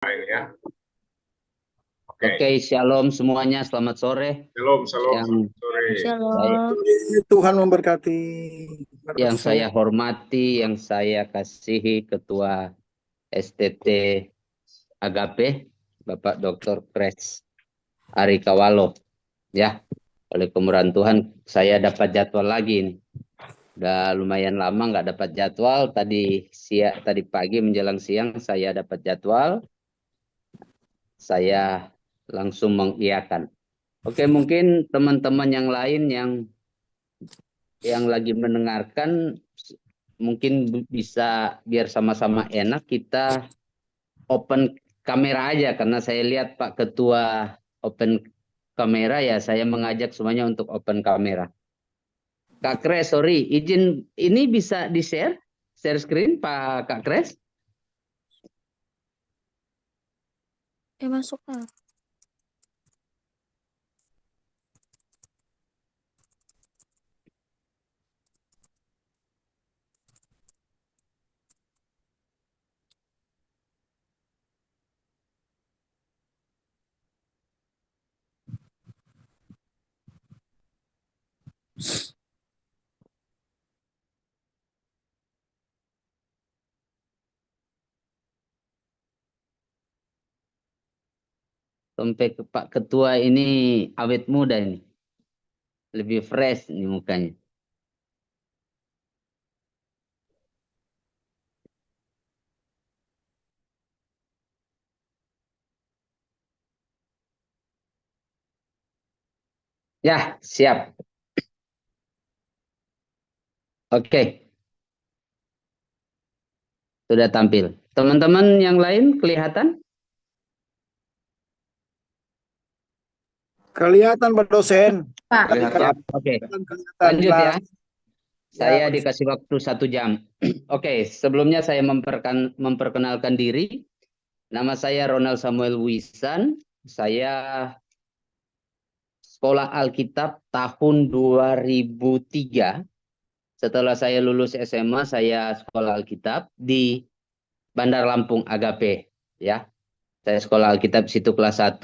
Ya. Oke. Oke, shalom semuanya, selamat sore. Shalom, shalom, Yang selamat sore. Shalom. Tuhan memberkati. yang saya hormati, yang saya kasihi Ketua STT Agape, Bapak Dr. Kres Ari Kawalo. Ya, oleh kemurahan Tuhan, saya dapat jadwal lagi nih. Udah lumayan lama nggak dapat jadwal. Tadi pagi menjelang siang saya dapat jadwal. Saya langsung mengiyakan. Oke, mungkin teman-teman yang lain yang lagi mendengarkan mungkin bisa biar sama-sama enak kita open kamera aja karena saya lihat Pak Ketua open kamera ya saya mengajak semuanya untuk open kamera. Kak Kres, sorry, izin ini bisa share screen Pak Kak Kres? Masuk lah. Sampai ke Pak Ketua ini awet muda ini. Lebih fresh nih mukanya. Ya, siap. Oke. Sudah tampil. Teman-teman yang lain kelihatan? Kelihatan Pak dosen. Pak. Siap. Oke. Kelihatan Lanjut ya. jelas. Saya Pak. dikasih waktu 1 jam. Oke, sebelumnya saya memperkenalkan diri. Nama saya Ronald Samuel Wisan. Saya sekolah Alkitab tahun 2003. Setelah saya lulus SMA, saya sekolah Alkitab di Bandar Lampung Agape. Ya, saya sekolah Alkitab situ kelas 1.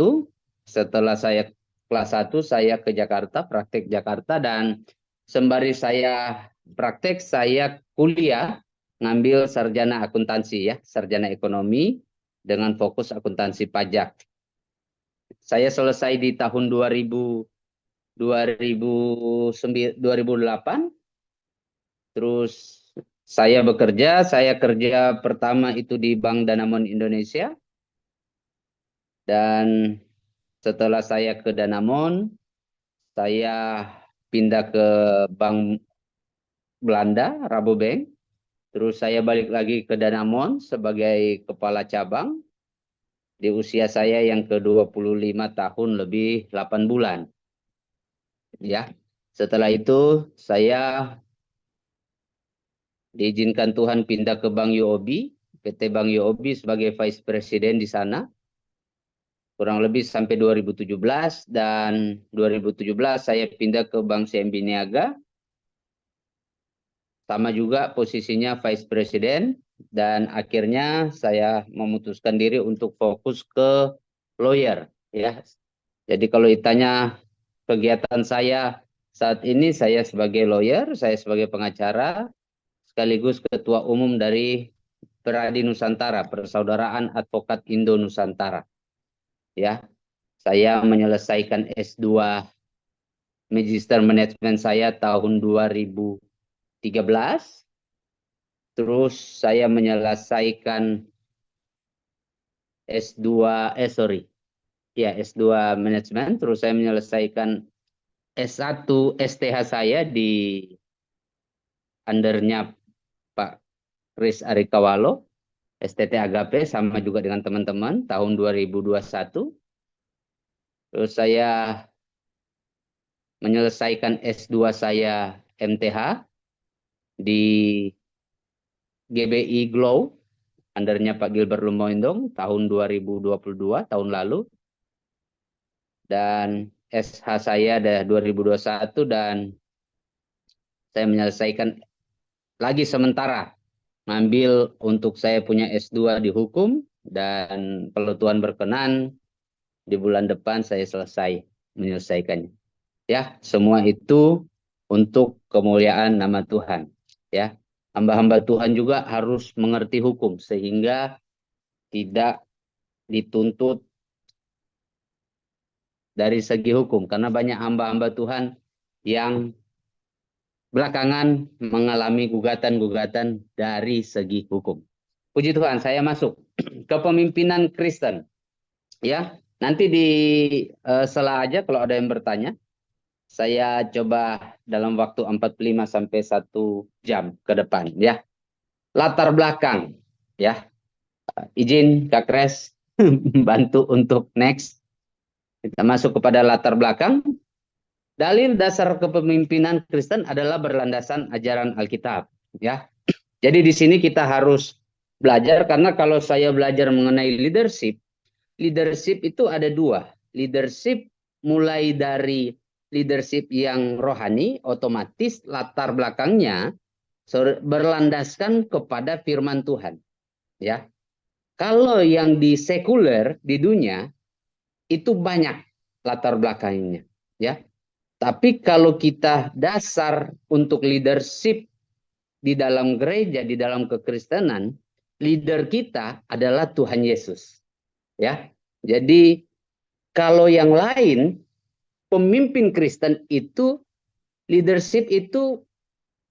Setelah saya kelas 1, saya ke Jakarta, praktek Jakarta, dan sembari saya praktek, saya kuliah ngambil sarjana akuntansi ya, sarjana ekonomi dengan fokus akuntansi pajak. Saya selesai di tahun 2008, terus saya kerja pertama itu di Bank Danamon Indonesia, dan setelah saya ke Danamon, saya pindah ke Bank Belanda, Rabobank. Terus saya balik lagi ke Danamon sebagai kepala cabang di usia saya yang ke-25 tahun lebih 8 bulan. Ya. Setelah itu saya diizinkan Tuhan pindah ke Bank UOB, PT Bank UOB sebagai Vice President di sana. Kurang lebih sampai 2017, dan 2017 saya pindah ke Bank CMB Niaga. Sama juga posisinya Vice President, dan akhirnya saya memutuskan diri untuk fokus ke lawyer ya. Jadi kalau ditanya kegiatan saya saat ini, saya sebagai lawyer, saya sebagai pengacara sekaligus ketua umum dari Peradi Nusantara, Persaudaraan Advokat Indo Nusantara. Ya, saya menyelesaikan S2 Magister Management saya tahun 2013. Terus saya menyelesaikan S2 S2 Management, terus saya menyelesaikan S1 STH saya di undernya Pak Kris Arikawalo, STT Agape, sama juga dengan teman-teman tahun 2021. Terus saya menyelesaikan S2 saya MTH di GBI Glow, undernya Pak Gilbert Lumoindong tahun 2022, tahun lalu. Dan SH saya ada 2021, dan saya menyelesaikan lagi sementara ngambil untuk saya punya S2 di hukum Dan kalau Tuhan berkenan, di bulan depan saya selesai menyelesaikannya. Ya, semua itu untuk kemuliaan nama Tuhan. Ya, hamba-hamba Tuhan juga harus mengerti hukum sehingga tidak dituntut dari segi hukum, karena banyak hamba-hamba Tuhan yang belakangan mengalami gugatan-gugatan dari segi hukum. Puji Tuhan, saya masuk kepemimpinan Kristen. Ya, nanti di sela aja kalau ada yang bertanya. Saya coba dalam waktu 45 sampai 1 jam ke depan ya. Latar belakang ya. Izin Kak Kres bantu untuk next. Kita masuk kepada latar belakang. Dalil dasar kepemimpinan Kristen adalah berlandasan ajaran Alkitab ya. Jadi di sini kita harus belajar, karena kalau saya belajar mengenai leadership, leadership itu ada dua. Leadership mulai dari leadership yang rohani, otomatis latar belakangnya berlandaskan kepada firman Tuhan. Ya, kalau yang di sekuler di dunia itu banyak latar belakangnya. Ya, tapi kalau kita dasar untuk leadership di dalam gereja, di dalam kekristenan, leader kita adalah Tuhan Yesus. Ya, jadi kalau yang lain, pemimpin Kristen itu, leadership itu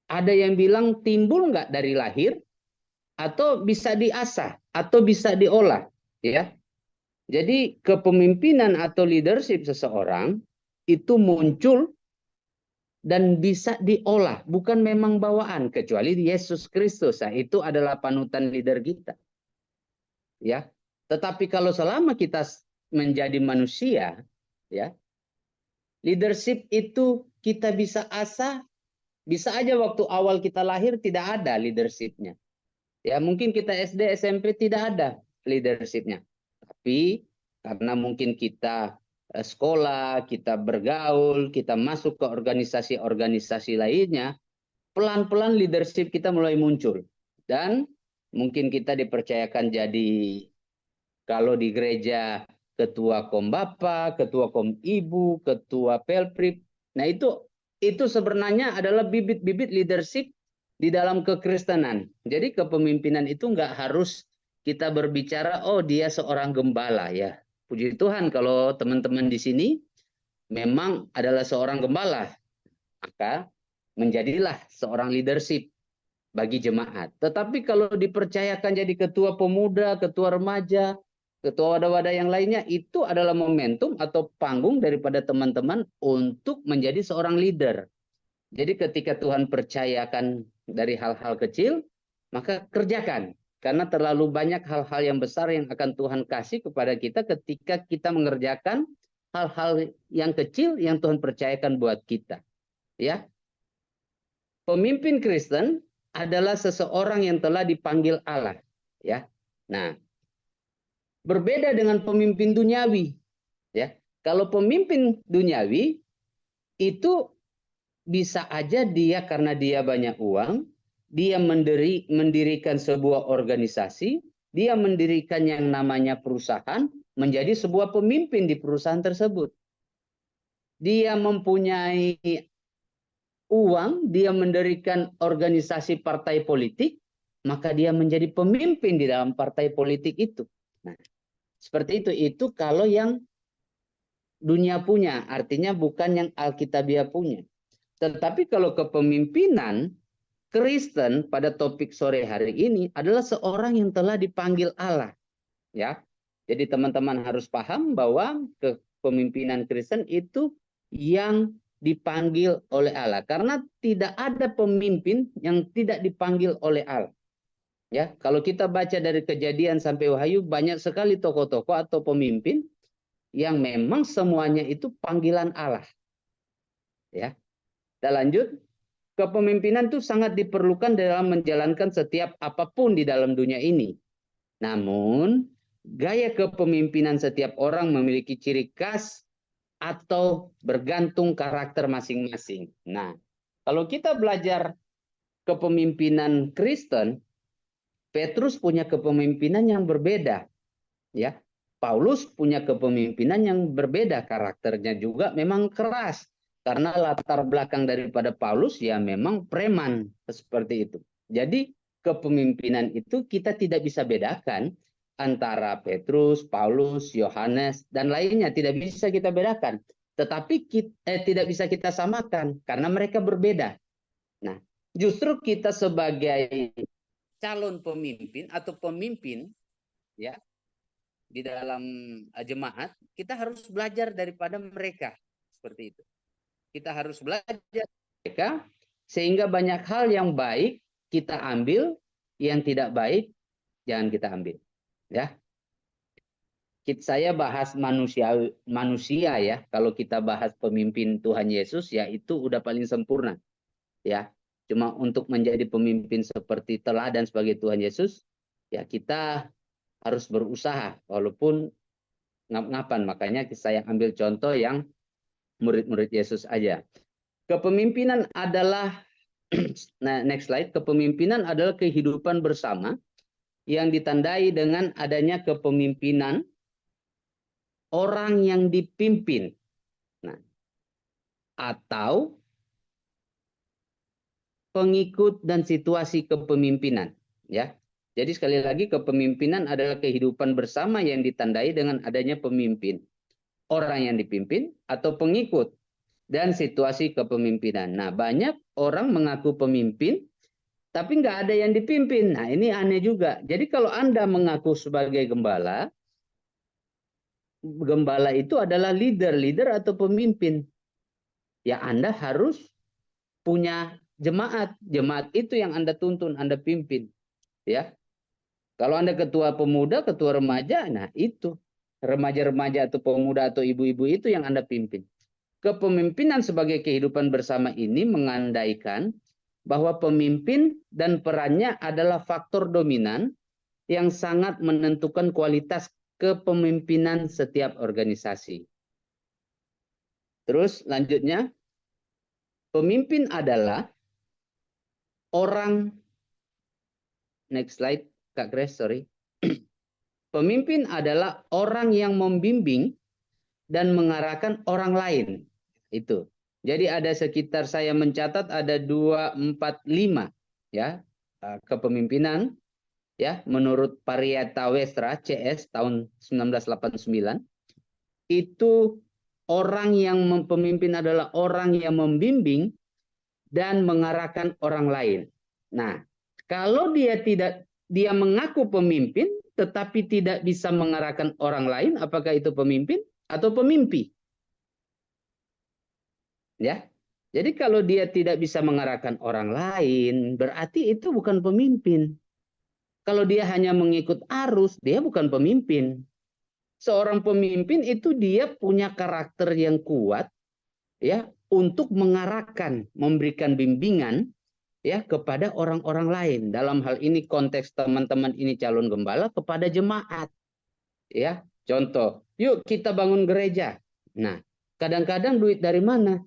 ada yang bilang timbul nggak dari lahir, atau bisa diasah, atau bisa diolah. Ya, jadi kepemimpinan atau leadership seseorang itu muncul dan bisa diolah, bukan memang bawaan, kecuali Yesus Kristus. Nah, itu adalah panutan leader kita. Ya, tetapi kalau selama kita menjadi manusia, ya, leadership itu kita bisa asah, bisa aja waktu awal kita lahir tidak ada leadershipnya. Ya, mungkin kita SD, SMP tidak ada leadershipnya. Tapi karena mungkin kita sekolah, kita bergaul, kita masuk ke organisasi-organisasi lainnya, pelan-pelan leadership kita mulai muncul. Dan mungkin kita dipercayakan jadi, kalau di gereja, ketua Kombapa, ketua Komibu, ketua Pelprip. Nah, itu sebenarnya adalah bibit-bibit leadership di dalam kekristenan. Jadi kepemimpinan itu nggak harus kita berbicara, oh dia seorang gembala ya. Puji Tuhan kalau teman-teman di sini memang adalah seorang gembala, maka menjadilah seorang leadership bagi jemaat. Tetapi kalau dipercayakan jadi ketua pemuda, ketua remaja, ketua wadah-wadah yang lainnya, itu adalah momentum atau panggung daripada teman-teman untuk menjadi seorang leader. Jadi ketika Tuhan percayakan dari hal-hal kecil, maka kerjakan. Karena terlalu banyak hal-hal yang besar yang akan Tuhan kasih kepada kita ketika kita mengerjakan hal-hal yang kecil yang Tuhan percayakan buat kita. Ya, pemimpin Kristen adalah seseorang yang telah dipanggil Allah. Ya, nah, berbeda dengan pemimpin duniawi. Ya, kalau pemimpin duniawi itu bisa aja dia karena dia banyak uang, dia mendirikan sebuah organisasi, dia mendirikan yang namanya perusahaan, menjadi sebuah pemimpin di perusahaan tersebut. Dia mempunyai uang, dia mendirikan organisasi partai politik, maka dia menjadi pemimpin di dalam partai politik itu. Nah, seperti itu kalau yang dunia punya, artinya bukan yang Alkitabiah punya. Tetapi kalau kepemimpinan Kristen pada topik sore hari ini adalah seorang yang telah dipanggil Allah. Ya, jadi teman-teman harus paham bahwa kepemimpinan Kristen itu yang dipanggil oleh Allah. Karena tidak ada pemimpin yang tidak dipanggil oleh Allah. Ya, kalau kita baca dari Kejadian sampai Wahyu, banyak sekali tokoh-tokoh atau pemimpin yang memang semuanya itu panggilan Allah. Ya, kita lanjut. Kepemimpinan itu sangat diperlukan dalam menjalankan setiap apapun di dalam dunia ini. Namun, gaya kepemimpinan setiap orang memiliki ciri khas atau bergantung karakter masing-masing. Nah, kalau kita belajar kepemimpinan Kristen, Petrus punya kepemimpinan yang berbeda Ya, Paulus punya kepemimpinan yang berbeda, karakternya juga memang keras. Karena latar belakang daripada Paulus ya memang preman seperti itu. Jadi kepemimpinan itu kita tidak bisa bedakan antara Petrus, Paulus, Yohanes dan lainnya, tidak bisa kita bedakan. Tetapi tidak bisa kita samakan karena mereka berbeda. Nah, justru kita sebagai calon pemimpin atau pemimpin ya di dalam jemaat, kita harus belajar daripada mereka seperti itu. Kita harus belajar mereka sehingga banyak hal yang baik kita ambil, yang tidak baik jangan kita ambil. Ya, saya bahas manusia ya. Kalau kita bahas pemimpin Tuhan Yesus ya itu udah paling sempurna. Ya, cuma untuk menjadi pemimpin seperti teladan sebagai Tuhan Yesus ya kita harus berusaha walaupun ngap-ngapan. Makanya saya ambil contoh yang murid-murid Yesus aja. Kepemimpinan adalah nah, next slide. Kepemimpinan adalah kehidupan bersama yang ditandai dengan adanya kepemimpinan orang yang dipimpin. Nah, atau pengikut dan situasi kepemimpinan, ya. Jadi sekali lagi kepemimpinan adalah kehidupan bersama yang ditandai dengan adanya pemimpin, orang yang dipimpin atau pengikut dan situasi kepemimpinan. Nah, banyak orang mengaku pemimpin tapi nggak ada yang dipimpin. Nah, ini aneh juga. Jadi kalau Anda mengaku sebagai gembala, gembala itu adalah leader atau pemimpin. Ya Anda harus punya jemaat. Jemaat itu yang Anda tuntun, Anda pimpin. Ya. Kalau Anda ketua pemuda, ketua remaja, nah itu. Remaja-remaja atau pemuda atau ibu-ibu itu yang Anda pimpin. Kepemimpinan sebagai kehidupan bersama ini mengandaikan bahwa pemimpin dan perannya adalah faktor dominan yang sangat menentukan kualitas kepemimpinan setiap organisasi. Terus lanjutnya, pemimpin adalah orang, next slide, Kak Grace, sorry. Pemimpin adalah orang yang membimbing dan mengarahkan orang lain. Itu. Jadi ada sekitar saya mencatat ada 2, 4, 5 ya kepemimpinan ya menurut Parieta Westra CS tahun 1989 itu orang yang pemimpin adalah orang yang membimbing dan mengarahkan orang lain. Nah, kalau dia mengaku pemimpin tetapi tidak bisa mengarahkan orang lain, apakah itu pemimpin atau pemimpi? Ya. Jadi kalau dia tidak bisa mengarahkan orang lain, berarti itu bukan pemimpin. Kalau dia hanya mengikut arus, dia bukan pemimpin. Seorang pemimpin itu dia punya karakter yang kuat ya untuk mengarahkan, memberikan bimbingan ya kepada orang-orang lain. Dalam hal ini konteks teman-teman ini calon gembala kepada jemaat. Ya, contoh, yuk kita bangun gereja. Nah, kadang-kadang duit dari mana?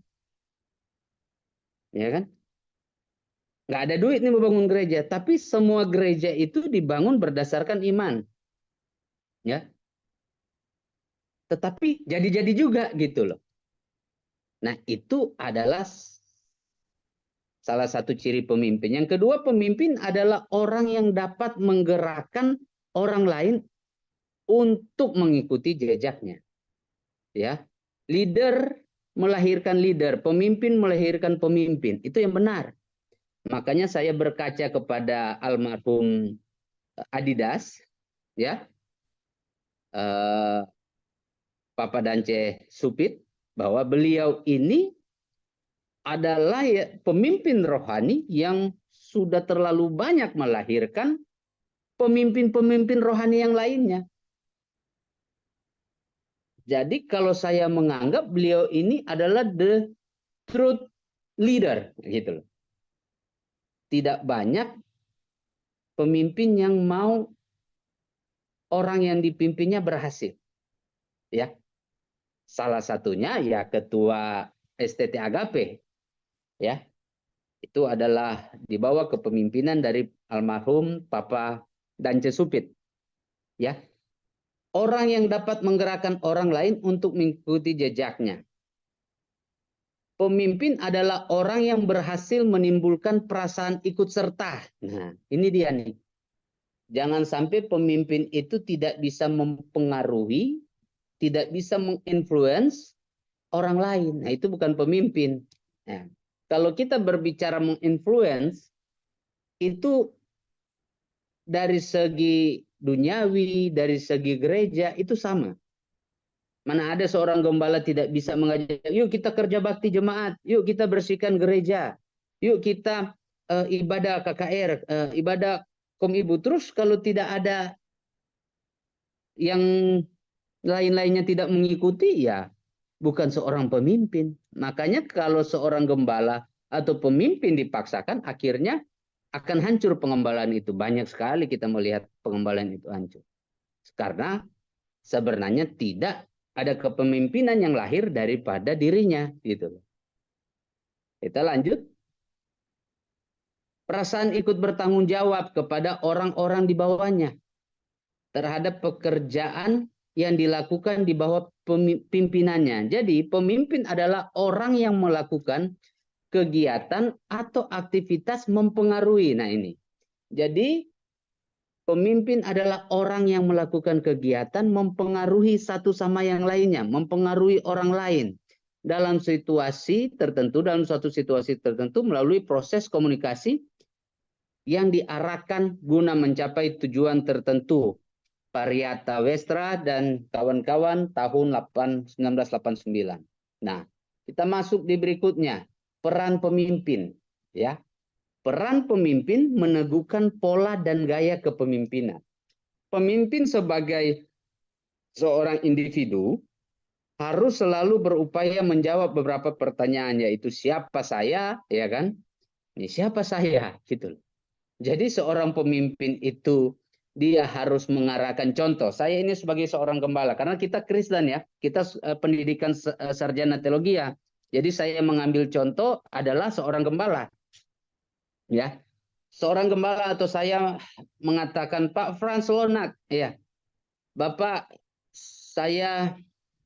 Ya kan? Nggak ada duit nih membangun gereja, tapi semua gereja itu dibangun berdasarkan iman. Ya. Tetapi jadi-jadi juga gitu loh. Nah, itu adalah salah satu ciri pemimpin. Yang kedua, pemimpin adalah orang yang dapat menggerakkan orang lain untuk mengikuti jejaknya. Ya. Leader melahirkan leader, pemimpin melahirkan pemimpin. Itu yang benar. Makanya saya berkaca kepada almarhum Adidas, ya, Papa Dance Supit, bahwa beliau ini adalah ya, pemimpin rohani yang sudah terlalu banyak melahirkan pemimpin-pemimpin rohani yang lainnya. Jadi kalau saya menganggap beliau ini adalah the truth leader, gitu loh. Tidak banyak pemimpin yang mau orang yang dipimpinnya berhasil. Ya, salah satunya ya ketua STT Agape, ya, itu adalah di bawah kepemimpinan dari almarhum Papa Dance Supit, ya. orang yang dapat menggerakkan orang lain untuk mengikuti jejaknya. Pemimpin adalah orang yang berhasil menimbulkan perasaan ikut serta. Nah, ini dia nih. Jangan sampai pemimpin itu tidak bisa mempengaruhi, tidak bisa menginfluence orang lain. Nah, itu bukan pemimpin. Nah, kalau kita berbicara menginfluence, itu dari segi duniawi, dari segi gereja, itu sama. Mana ada seorang gembala tidak bisa mengajak, yuk kita kerja bakti jemaat, yuk kita bersihkan gereja, yuk kita ibadah KKR, ibadah Komibu. Terus kalau tidak ada yang lain-lainnya tidak mengikuti, ya bukan seorang pemimpin. Makanya kalau seorang gembala atau pemimpin dipaksakan, akhirnya akan hancur pengembalaan itu. Banyak sekali kita melihat pengembalaan itu hancur. Karena sebenarnya tidak ada kepemimpinan yang lahir daripada dirinya, gitu. Kita lanjut. Perasaan ikut bertanggung jawab kepada orang-orang di bawahnya terhadap pekerjaan yang dilakukan di bawah pimpinannya. Jadi pemimpin adalah orang yang melakukan kegiatan atau aktivitas mempengaruhi. Nah ini. Jadi pemimpin adalah orang yang melakukan kegiatan mempengaruhi satu sama yang lainnya, mempengaruhi orang lain dalam situasi tertentu, dalam suatu situasi tertentu melalui proses komunikasi yang diarahkan guna mencapai tujuan tertentu. Pariata Westra dan kawan-kawan tahun 1989. Nah, kita masuk di berikutnya, peran pemimpin, ya. Peran pemimpin meneguhkan pola dan gaya kepemimpinan. Pemimpin sebagai seorang individu harus selalu berupaya menjawab beberapa pertanyaan, yaitu siapa saya, ya kan? Ini siapa saya, gitu. Jadi seorang pemimpin itu dia harus mengarahkan contoh. Saya ini sebagai seorang gembala, karena kita Kristen ya, kita pendidikan sarjana teologi ya. Jadi saya mengambil contoh adalah seorang gembala. Ya, seorang gembala atau saya mengatakan Pak Frans Lonat, ya, Bapak saya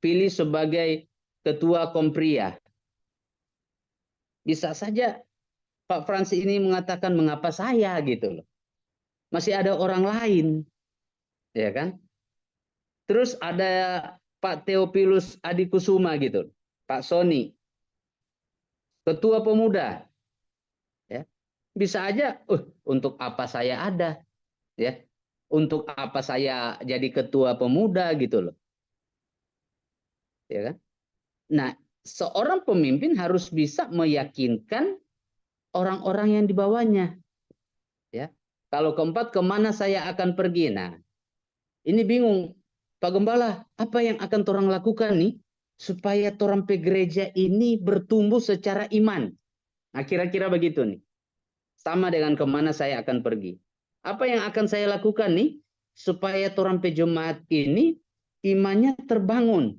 pilih sebagai ketua Kompria. Bisa saja Pak Frans ini mengatakan mengapa saya gitu loh. Masih ada orang lain, ya kan? Terus ada Pak Theophilus Adikusuma gitu, Pak Sony, ketua pemuda, ya. Bisa aja, untuk apa saya ada, ya? Untuk apa saya jadi ketua pemuda gitu loh, ya kan? Nah, seorang pemimpin harus bisa meyakinkan orang-orang yang di bawahnya, ya. Kalau keempat, kemana saya akan pergi? Nah, ini bingung, Pak Gembala, apa yang akan torang lakukan nih supaya torang pe gereja ini bertumbuh secara iman? Nah, kira-kira begitu nih. Sama dengan kemana saya akan pergi. Apa yang akan saya lakukan nih supaya torang pe jemaat ini imannya terbangun,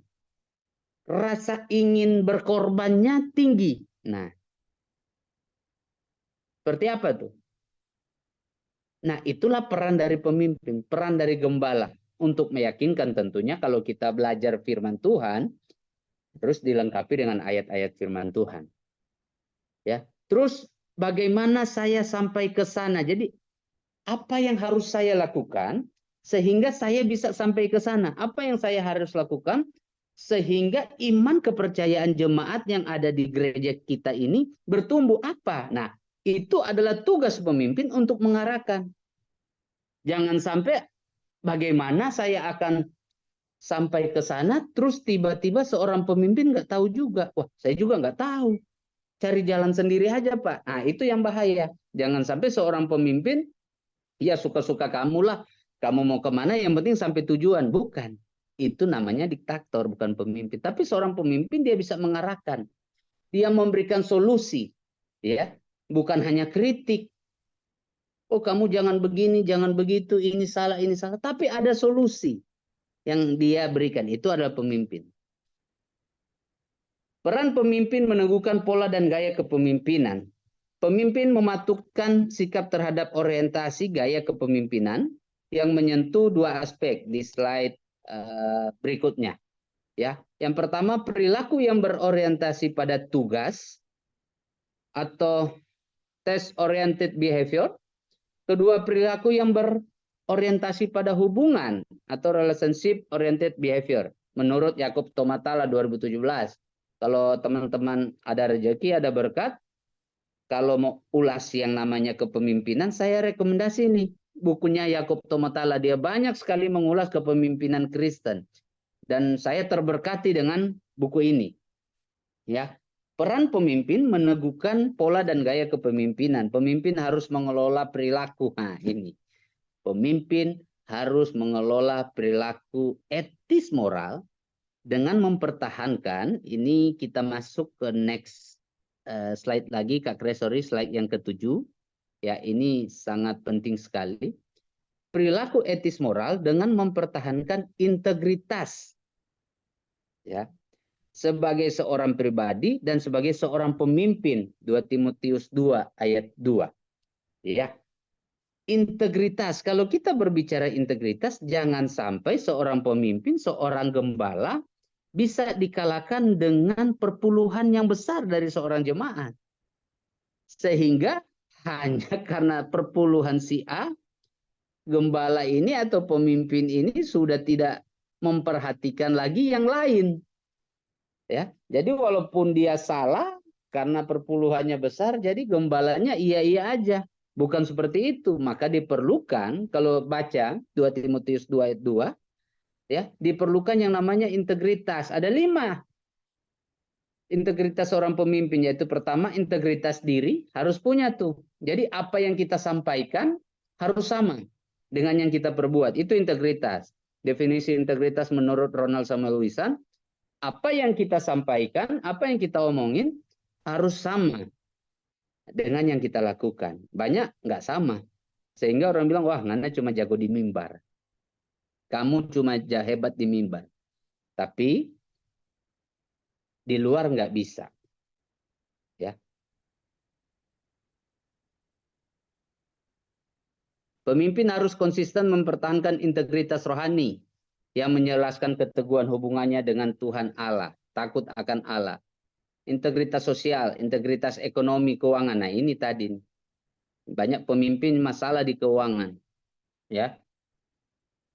rasa ingin berkorbannya tinggi. Nah, seperti apa tuh? Nah, itulah peran dari pemimpin, peran dari gembala untuk meyakinkan tentunya kalau kita belajar firman Tuhan terus dilengkapi dengan ayat-ayat firman Tuhan. Ya. Terus bagaimana saya sampai ke sana? Jadi apa yang harus saya lakukan sehingga saya bisa sampai ke sana? Apa yang saya harus lakukan sehingga iman kepercayaan jemaat yang ada di gereja kita ini bertumbuh apa? Nah, itu adalah tugas pemimpin untuk mengarahkan. Jangan sampai bagaimana saya akan sampai ke sana, terus tiba-tiba seorang pemimpin nggak tahu juga. Wah, saya juga nggak tahu. Cari jalan sendiri aja, Pak. Nah, itu yang bahaya. Jangan sampai seorang pemimpin, ya suka-suka kamu lah. Kamu mau kemana, yang penting sampai tujuan. Bukan. Itu namanya diktator, bukan pemimpin. Tapi seorang pemimpin dia bisa mengarahkan. Dia memberikan solusi. Ya, bukan hanya kritik. Oh, kamu jangan begini, jangan begitu, ini salah, ini salah. Tapi ada solusi yang dia berikan. Itu adalah pemimpin. Peran pemimpin meneguhkan pola dan gaya kepemimpinan. Pemimpin mematutkan sikap terhadap orientasi gaya kepemimpinan yang menyentuh dua aspek di slide berikutnya. Ya, yang pertama perilaku yang berorientasi pada tugas atau task oriented behavior. Kedua, perilaku yang berorientasi pada hubungan atau relationship oriented behavior. Menurut Yakub Tomatala 2017. Kalau teman-teman ada rezeki, ada berkat, kalau mau ulas yang namanya kepemimpinan, saya rekomendasi nih bukunya Yakub Tomatala. Dia banyak sekali mengulas kepemimpinan Kristen. Dan saya terberkati dengan buku ini. Ya, peran pemimpin meneguhkan pola dan gaya kepemimpinan. Pemimpin harus mengelola perilaku. Nah, ini. Pemimpin harus mengelola perilaku etis moral dengan mempertahankan, ini kita masuk ke next slide lagi, Kak Kres, sorry, slide yang ke-7. Ya, ini sangat penting sekali. Perilaku etis moral dengan mempertahankan integritas. Ya, sebagai seorang pribadi dan sebagai seorang pemimpin. 2 Timotius 2 ayat 2. Ya. Integritas. Kalau kita berbicara integritas, jangan sampai seorang pemimpin, seorang gembala bisa dikalahkan dengan perpuluhan yang besar dari seorang jemaat. Sehingga hanya karena perpuluhan si A, gembala ini atau pemimpin ini sudah tidak memperhatikan lagi yang lain. Ya, jadi walaupun dia salah karena perpuluhannya besar, jadi gembalanya iya-iya aja. Bukan seperti itu, maka diperlukan kalau baca 2 Timotius 2 ayat 2, ya, diperlukan yang namanya integritas. Ada 5 integritas seorang pemimpin, yaitu pertama integritas diri harus punya tuh. Jadi apa yang kita sampaikan harus sama dengan yang kita perbuat. Itu integritas. Definisi integritas menurut Ronald Samuel Wisan, apa yang kita sampaikan, apa yang kita omongin harus sama dengan yang kita lakukan. Banyak nggak sama. Sehingga orang bilang, wah Ngana cuma jago di mimbar. Kamu cuma hebat di mimbar. Tapi di luar nggak bisa. Ya. Pemimpin harus konsisten mempertahankan integritas rohani yang menjelaskan keteguhan hubungannya dengan Tuhan Allah. Takut akan Allah. Integritas sosial, integritas ekonomi, keuangan. Nah ini tadi. Banyak pemimpin masalah di keuangan. Ya.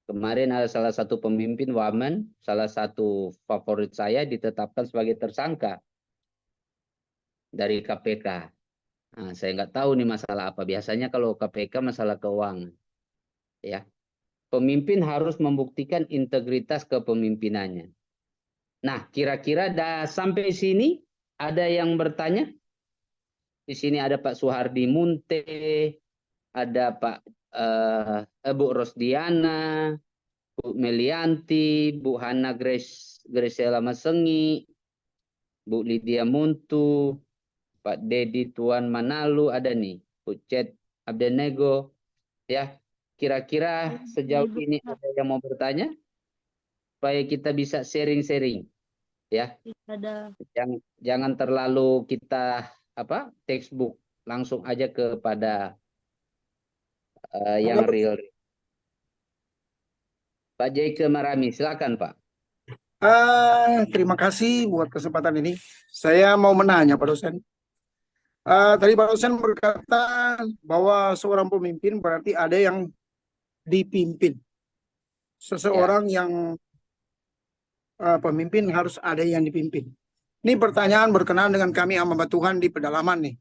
Kemarin ada salah satu pemimpin wamen, salah satu favorit saya ditetapkan sebagai tersangka dari KPK. Nah, saya nggak tahu nih masalah apa. Biasanya kalau KPK masalah keuangan. Ya. Pemimpin harus membuktikan integritas kepemimpinannya. Nah, kira-kira sampai sini ada yang bertanya? Di sini ada Pak Suhardi Munte, ada Pak Bu Rosdiana, Bu Melianti, Bu Hana Gresela Masengi, Bu Lydia Muntu, Pak Dedi Tuan Manalu, ada nih, Bu Cet Abdenego. Ya, kira-kira sejauh ini ada yang mau bertanya? Supaya kita bisa sharing-sharing. Ya, Ada. jangan terlalu kita textbook, langsung aja kepada yang real. Pak Jaike Marami, silakan Pak. Terima kasih buat kesempatan ini. Saya mau menanya Pak dosen. Tadi Pak dosen berkata bahwa seorang pemimpin berarti ada yang dipimpin. Seseorang yang pemimpin harus ada yang dipimpin. Ini pertanyaan berkenaan dengan kami hamba Tuhan di pedalaman nih.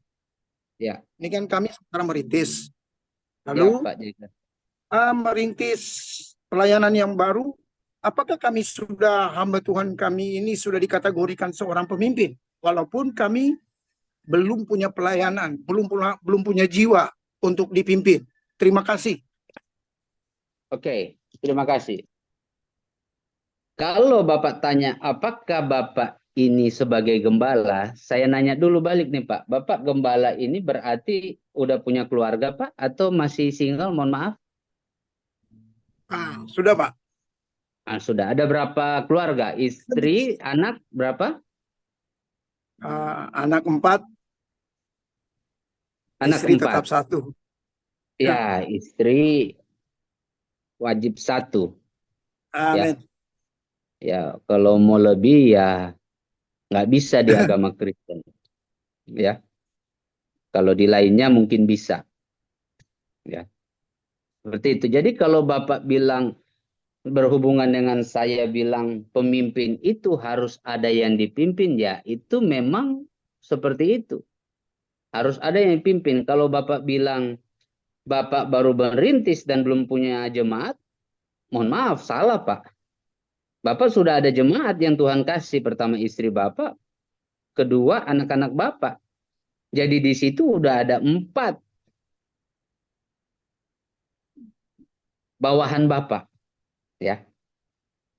Ya. Ini kan kami sekarang merintis. Ya, Lalu Pak Jaike. merintis pelayanan yang baru. Apakah kami sudah, hamba Tuhan kami ini sudah dikategorikan seorang pemimpin, walaupun kami belum punya pelayanan, belum punya jiwa untuk dipimpin? Terima kasih. Oke, terima kasih. Kalau Bapak tanya, apakah Bapak ini sebagai gembala? Saya nanya dulu balik nih Pak. Bapak gembala ini berarti udah punya keluarga Pak? Atau masih single, mohon maaf? Sudah Pak. Sudah. Ada berapa keluarga? Istri, anak berapa? Anak 4, Anak istri 4. tetap 1. Ya, istri wajib 1. Amin. Ya. Ya, kalau mau lebih ya nggak bisa di agama Kristen. Ya, kalau di lainnya mungkin bisa. Ya, seperti itu. Jadi kalau Bapak bilang berhubungan dengan saya bilang pemimpin itu harus ada yang dipimpin, ya itu memang seperti itu. Harus ada yang dipimpin. Kalau Bapak bilang Bapak baru merintis dan belum punya jemaat, mohon maaf, salah Pak. Bapak sudah ada jemaat yang Tuhan kasih. Pertama istri Bapak, kedua anak-anak Bapak. Jadi di situ udah ada 4 bawahan Bapak. Ya.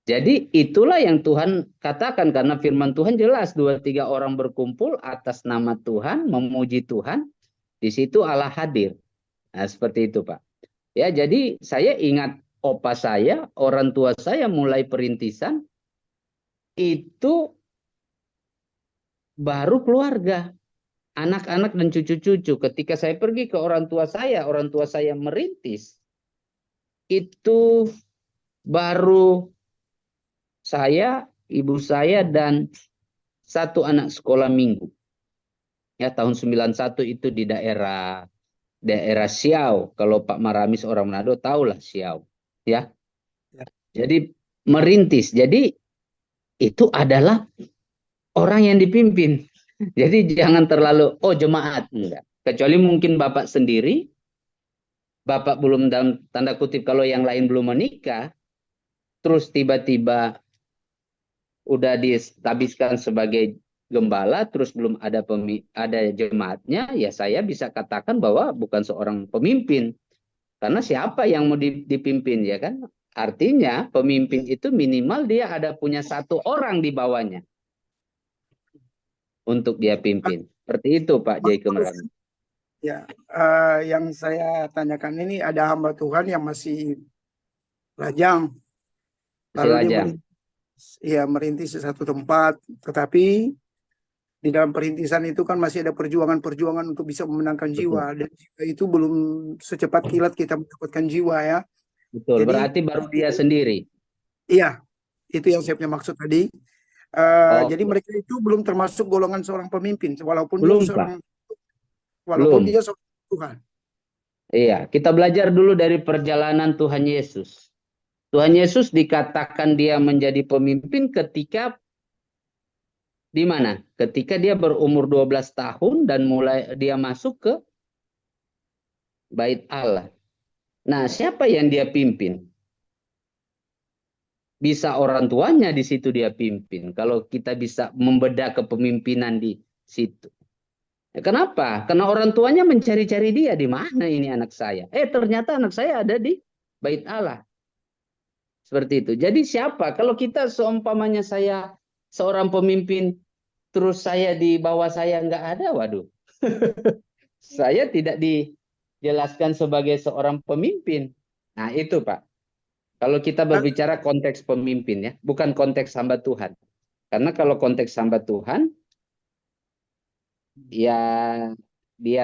Jadi itulah yang Tuhan katakan, karena firman Tuhan jelas 2-3 orang berkumpul atas nama Tuhan, memuji Tuhan, di situ Allah hadir. Nah, seperti itu Pak. Ya, jadi saya ingat opa saya, orang tua saya mulai perintisan itu baru keluarga, anak-anak dan cucu-cucu. Ketika saya pergi ke orang tua saya merintis, itu baru saya, ibu saya, dan 1 anak sekolah minggu. Ya, tahun 91 itu di daerah Siau. Kalau Pak Maramis orang Manado tahulah Siau. Ya. Ya. Jadi merintis. Jadi itu adalah orang yang dipimpin. Jadi jangan terlalu jemaat, enggak. Kecuali mungkin Bapak sendiri, Bapak belum dalam tanda kutip kalau yang lain belum menikah, terus tiba-tiba udah distabiskan sebagai gembala, terus belum ada jemaatnya, ya saya bisa katakan bahwa bukan seorang pemimpin. Karena siapa yang mau dipimpin, ya kan? Artinya pemimpin itu minimal dia ada punya 1 orang di bawahnya untuk dia pimpin. Seperti itu Pak Jai Kemerani. Ya, yang saya tanyakan ini ada hamba Tuhan yang masih lajang, lalu dia Lajang. merintis di satu tempat, tetapi di dalam perintisan itu kan masih ada perjuangan-perjuangan untuk bisa memenangkan jiwa, dan jiwa itu belum secepat kilat kita mendapatkan jiwa ya. Betul, Jadi berarti baru dia sendiri. iya, itu yang saya punya maksud tadi. Jadi Oke. mereka itu belum termasuk golongan seorang pemimpin, walaupun Belum Pak, belum. dia seorang Tuhan. Iya, kita belajar dulu dari perjalanan Tuhan Yesus. Tuhan Yesus dikatakan dia menjadi pemimpin ketika di mana? Ketika dia berumur 12 tahun dan mulai dia masuk ke Bait Allah. Nah, siapa yang dia pimpin? Bisa orang tuanya di situ dia pimpin. Kalau kita bisa membedah kepemimpinan di situ. Ya, kenapa? Karena orang tuanya mencari-cari dia, di mana ini anak saya? Ternyata anak saya ada di Bait Allah. Seperti itu. Jadi siapa? Kalau kita seumpamanya saya seorang pemimpin, terus saya di bawah saya nggak ada, waduh. Saya tidak dijelaskan sebagai seorang pemimpin. Nah itu Pak. Kalau kita berbicara konteks pemimpin ya, bukan konteks hamba Tuhan. Karena kalau konteks hamba Tuhan, ya dia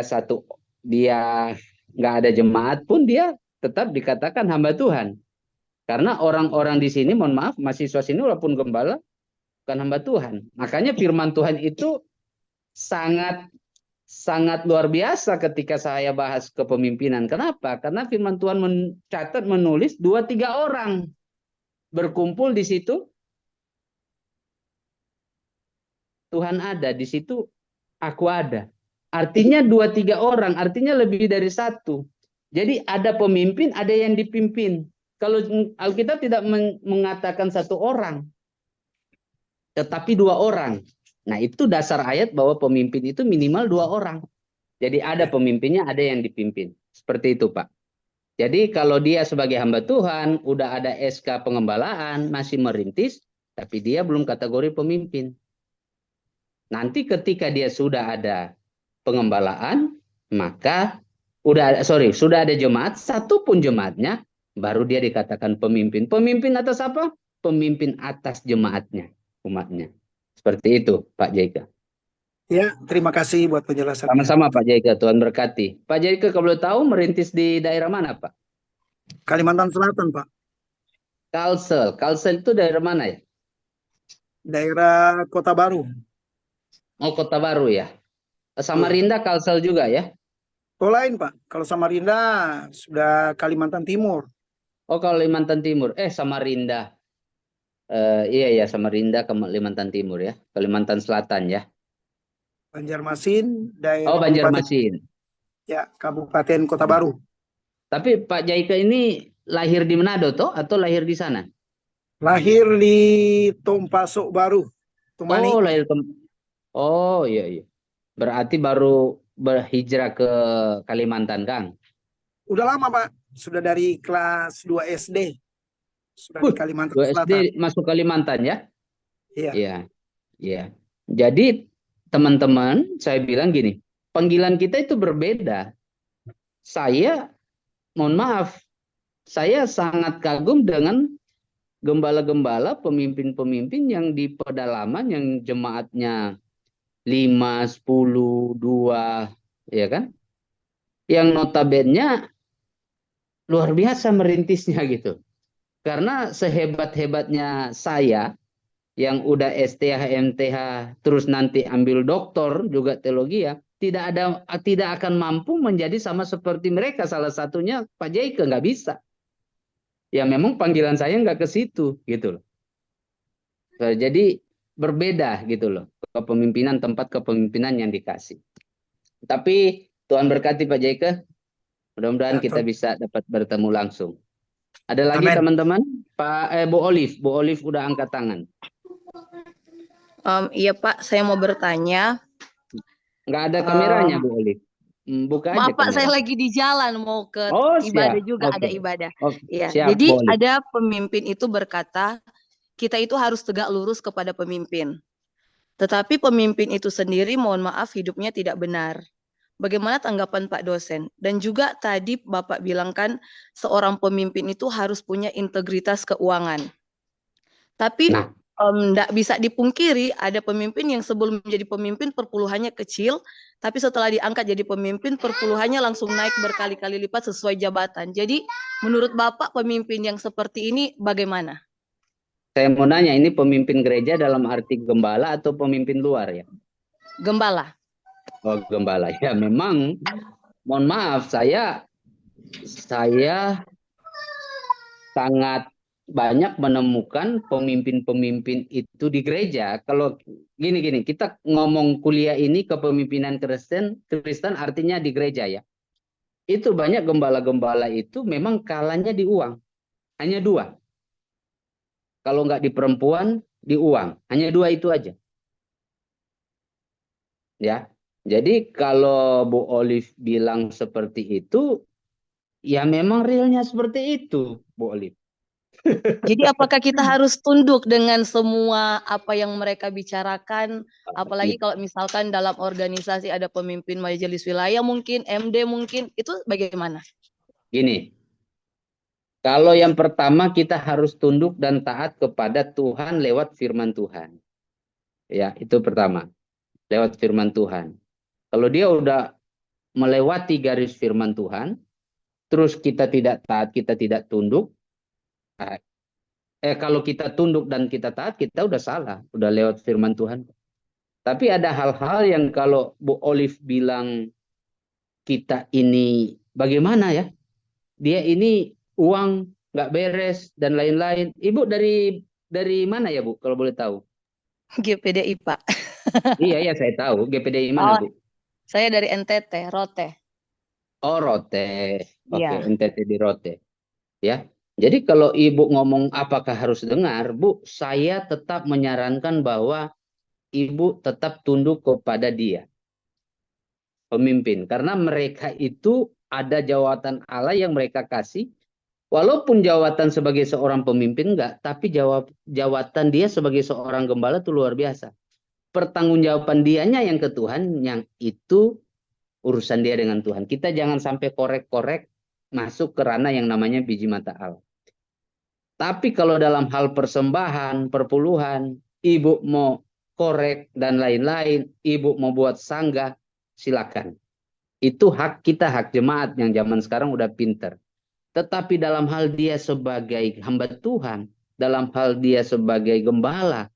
nggak ada jemaat pun dia tetap dikatakan hamba Tuhan. Karena orang-orang di sini, mohon maaf, mahasiswa sini walaupun gembala, bukan hamba Tuhan. Makanya firman Tuhan itu sangat sangat luar biasa ketika saya bahas kepemimpinan. Kenapa? Karena firman Tuhan mencatat, menulis 2-3 orang berkumpul di situ, Tuhan ada di situ, aku ada. Artinya 2-3 orang, artinya lebih dari 1. Jadi ada pemimpin, ada yang dipimpin. Kalau Alkitab tidak mengatakan 1 orang, tetapi 2 orang. Nah itu dasar ayat bahwa pemimpin itu minimal 2 orang. Jadi ada pemimpinnya, ada yang dipimpin. Seperti itu Pak. Jadi kalau dia sebagai hamba Tuhan, udah ada SK pengembalaan, masih merintis, tapi dia belum kategori pemimpin. Nanti ketika dia sudah ada pengembalaan, maka sudah ada jemaat, 1 pun jemaatnya, baru dia dikatakan pemimpin. Pemimpin atas apa? Pemimpin atas jemaatnya, umatnya. Seperti itu Pak Jaika. Ya, terima kasih buat penjelasannya. Sama-sama Pak Jaika, Tuhan berkati. Pak Jaika kalau tahu merintis di daerah mana Pak? Kalimantan Selatan Pak. Kalsel itu daerah mana ya? daerah Kota Baru. Oh, Kota Baru ya. Iya. Samarinda Kalsel juga ya. Oh lain Pak, kalau Samarinda sudah Kalimantan Timur. Oh, Kalimantan Timur. Samarinda. Iya ya, Samarinda Kalimantan Timur ya. Kalimantan Selatan ya. Banjarmasin, Oh, daerah Kabupaten, Banjarmasin. ya, Kabupaten Kota Baru. Tapi Pak Jaika ini lahir di Manado toh atau lahir di sana? Lahir di Tompasok Baru, Tumani. Oh, Oh, iya iya. Berarti baru berhijrah ke Kalimantan, Kang. Udah lama Pak, sudah dari kelas 2 SD, sudah di Kalimantan 2 Selatan. SD masuk Kalimantan ya? Iya. Iya, iya. Jadi teman-teman, saya bilang gini, panggilan kita itu berbeda. Saya, mohon maaf, saya sangat kagum dengan gembala-gembala, pemimpin-pemimpin yang di pedalaman, yang jemaatnya 5, 10, 2, ya kan? Yang notabene luar biasa merintisnya gitu. Karena sehebat-hebatnya saya yang udah STH, MTH, terus nanti ambil doktor juga teologi ya, tidak akan mampu menjadi sama seperti mereka. Salah satunya Pak Jaike nggak bisa. Ya memang panggilan saya nggak ke situ gitu loh. Jadi berbeda gitu loh kepemimpinan, tempat kepemimpinan yang dikasih. Tapi Tuhan berkati Pak Jaike. Mudah-mudahan Ya, kita bisa dapat bertemu langsung. Ada lagi amin. teman-teman? Bu Olive. Bu Olive udah angkat tangan. Iya Pak, saya mau bertanya. Nggak ada kameranya Bu Olive. Buka aja Maaf Pak, saya kamera. lagi di jalan mau ke Oh, ibadah siap. juga, ada Oke. ibadah. Oke, Iya, siap, jadi Bu Olive. ada pemimpin itu berkata, kita itu harus tegak lurus kepada pemimpin. Tetapi pemimpin itu sendiri, mohon maaf, hidupnya tidak benar. Bagaimana tanggapan Pak dosen? Dan juga tadi Bapak bilang kan, seorang pemimpin itu harus punya integritas keuangan. Tapi Nah, tidak bisa dipungkiri ada pemimpin yang sebelum menjadi pemimpin perpuluhannya kecil, tapi setelah diangkat jadi pemimpin perpuluhannya langsung naik berkali-kali lipat sesuai jabatan. Jadi menurut Bapak pemimpin yang seperti ini bagaimana? saya mau nanya, ini pemimpin gereja dalam arti gembala atau pemimpin luar ya? Gembala. Oh, gembala. Ya memang, mohon maaf, saya sangat banyak menemukan pemimpin-pemimpin itu di gereja. Kalau gini, kita ngomong kuliah ini kepemimpinan Kristen artinya di gereja ya. Itu banyak gembala-gembala itu memang kalanya di uang. Hanya 2. Kalau nggak di perempuan, di uang. Hanya 2 itu aja. Ya. Jadi kalau Bu Olive bilang seperti itu, ya memang realnya seperti itu, Bu Olive. Jadi apakah kita harus tunduk dengan semua apa yang mereka bicarakan? Apalagi kalau misalkan dalam organisasi ada pemimpin majelis wilayah mungkin, MD mungkin, itu bagaimana? Gini, kalau yang pertama kita harus tunduk dan taat kepada Tuhan lewat firman Tuhan. Ya, itu pertama. Lewat firman Tuhan. Kalau dia udah melewati garis firman Tuhan, terus kita tidak taat, kita tidak tunduk, kalau kita tunduk dan kita taat, kita udah salah, udah lewat firman Tuhan. Tapi ada hal-hal yang kalau Bu Olive bilang kita ini bagaimana ya? Dia ini uang nggak beres dan lain-lain. Ibu dari mana ya Bu? Kalau boleh tahu? GPDI Pak. Iya saya tahu. GPDI mana Bu? Saya dari NTT, Rote. Oh Rote. Oke, Iya. NTT di Rote. Ya. Jadi kalau Ibu ngomong apakah harus dengar, Bu, saya tetap menyarankan bahwa Ibu tetap tunduk kepada dia. Pemimpin. Karena mereka itu ada jawatan Allah yang mereka kasih. Walaupun jawatan sebagai seorang pemimpin enggak, tapi jawatan dia sebagai seorang gembala itu luar biasa. Pertanggungjawaban dianya yang ke Tuhan, yang itu urusan dia dengan Tuhan. Kita jangan sampai korek-korek masuk ke ranah yang namanya biji mata Allah. Tapi kalau dalam hal persembahan, perpuluhan, ibu mau korek dan lain-lain, ibu mau buat sanggah, silakan. Itu hak kita, hak jemaat yang zaman sekarang udah pinter. Tetapi dalam hal dia sebagai hamba Tuhan, dalam hal dia sebagai gembala,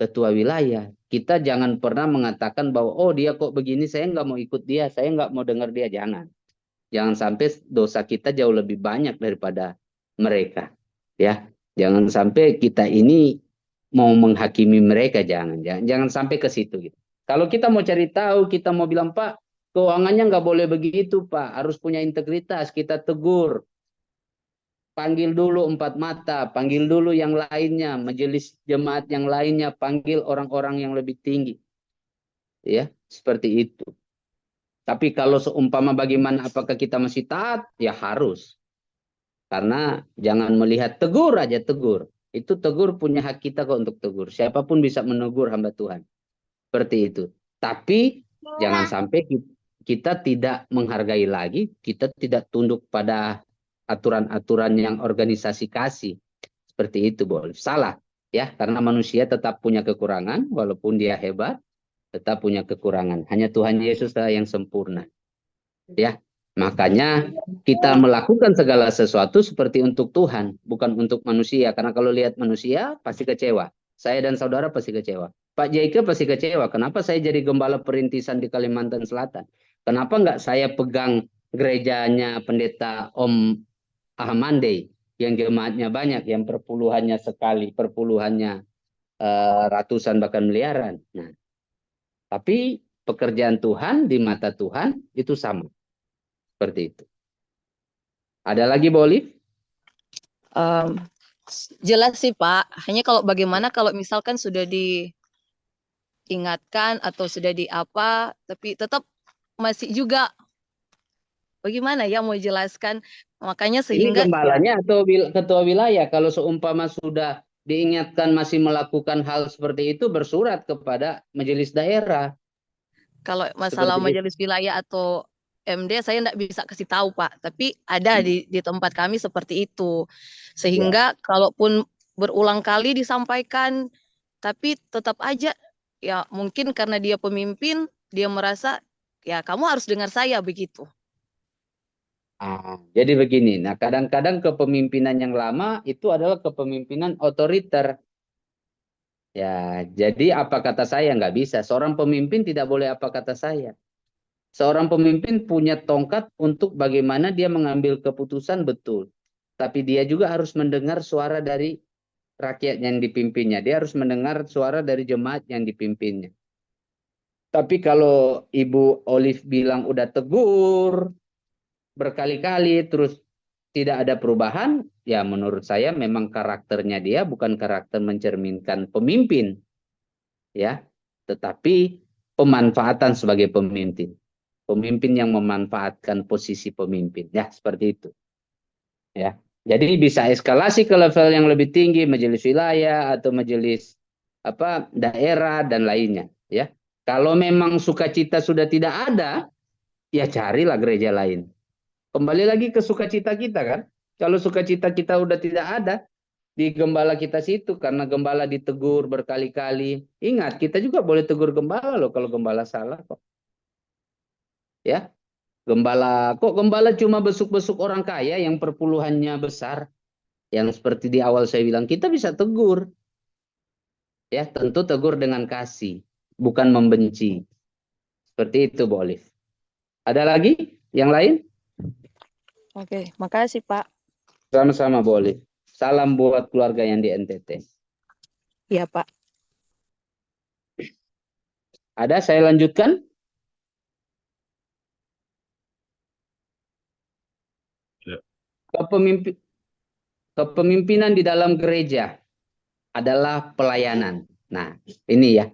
ketua wilayah. Kita jangan pernah mengatakan bahwa oh dia kok begini, saya nggak mau ikut dia, saya nggak mau dengar dia. Jangan sampai dosa kita jauh lebih banyak daripada mereka. Ya, jangan sampai kita ini mau menghakimi mereka, jangan sampai ke situ gitu. Kalau kita mau cari tahu, kita mau bilang Pak, keuangannya nggak boleh begitu Pak, harus punya integritas, kita tegur. Panggil dulu empat mata, panggil dulu yang lainnya, majelis jemaat yang lainnya, panggil orang-orang yang lebih tinggi. Ya, seperti itu. Tapi kalau seumpama bagaimana apakah kita masih taat? Ya harus. Karena jangan melihat tegur aja tegur. Itu tegur punya hak kita kok untuk tegur. Siapapun bisa menegur hamba Tuhan. Seperti itu. Tapi jangan sampai kita tidak menghargai lagi, kita tidak tunduk pada aturan-aturan yang organisasi kasih. Seperti itu boleh. Salah ya, karena manusia tetap punya kekurangan walaupun dia hebat, tetap punya kekurangan. Hanya Tuhan Yesus yang sempurna. Ya, makanya kita melakukan segala sesuatu seperti untuk Tuhan, bukan untuk manusia. Karena kalau lihat manusia pasti kecewa. Saya dan saudara pasti kecewa. Pak Jaike pasti kecewa. Kenapa saya jadi gembala perintisan di Kalimantan Selatan? Kenapa nggak saya pegang gerejanya pendeta Om Ahmande yang jemaatnya banyak, yang perpuluhannya sekali, perpuluhannya ratusan bahkan miliaran. Nah, tapi pekerjaan Tuhan di mata Tuhan itu sama. Seperti itu. Ada lagi, Bu Olive? Jelas sih Pak. Hanya kalau bagaimana kalau misalkan sudah diingatkan atau sudah di apa, tapi tetap masih juga bagaimana ya mau jelaskan. Makanya Ini sehingga gembalanya atau ketua wilayah kalau seumpama sudah diingatkan masih melakukan hal seperti itu bersurat kepada majelis daerah. kalau masalah Seperti itu. majelis wilayah atau MD saya tidak bisa kasih tahu Pak, tapi ada di tempat kami seperti itu. Sehingga kalaupun berulang kali disampaikan, tapi tetap aja ya mungkin karena dia pemimpin, dia merasa ya kamu harus dengar saya begitu. Jadi begini, nah kadang-kadang kepemimpinan yang lama itu adalah kepemimpinan otoriter. Ya, jadi apa kata saya nggak bisa. Seorang pemimpin tidak boleh apa kata saya. Seorang pemimpin punya tongkat untuk bagaimana dia mengambil keputusan betul. Tapi dia juga harus mendengar suara dari rakyat yang dipimpinnya. Dia harus mendengar suara dari jemaat yang dipimpinnya. Tapi kalau Ibu Olive bilang udah tegur berkali-kali terus tidak ada perubahan, ya menurut saya memang karakternya dia bukan karakter mencerminkan pemimpin. Ya, tetapi pemanfaatan sebagai pemimpin. Pemimpin yang memanfaatkan posisi pemimpin. Ya, seperti itu. Ya. Jadi bisa eskalasi ke level yang lebih tinggi, majelis wilayah atau majelis daerah dan lainnya, ya. Kalau memang sukacita sudah tidak ada, ya carilah gereja lain. Kembali lagi ke sukacita kita kan. Kalau sukacita kita udah tidak ada di gembala kita situ karena gembala ditegur berkali-kali. Ingat, kita juga boleh tegur gembala loh kalau gembala salah kok. Ya. Gembala cuma besuk-besuk orang kaya yang perpuluhannya besar. Yang seperti di awal saya bilang, kita bisa tegur. Ya, tentu tegur dengan kasih, bukan membenci. Seperti itu, Bu Olive. Ada lagi yang lain? Oke, makasih Pak. Sama-sama, Bu Olive. Salam buat keluarga yang di NTT. Iya Pak. Ada, saya lanjutkan. Kepemimpinan di dalam gereja adalah pelayanan. Nah, ini ya.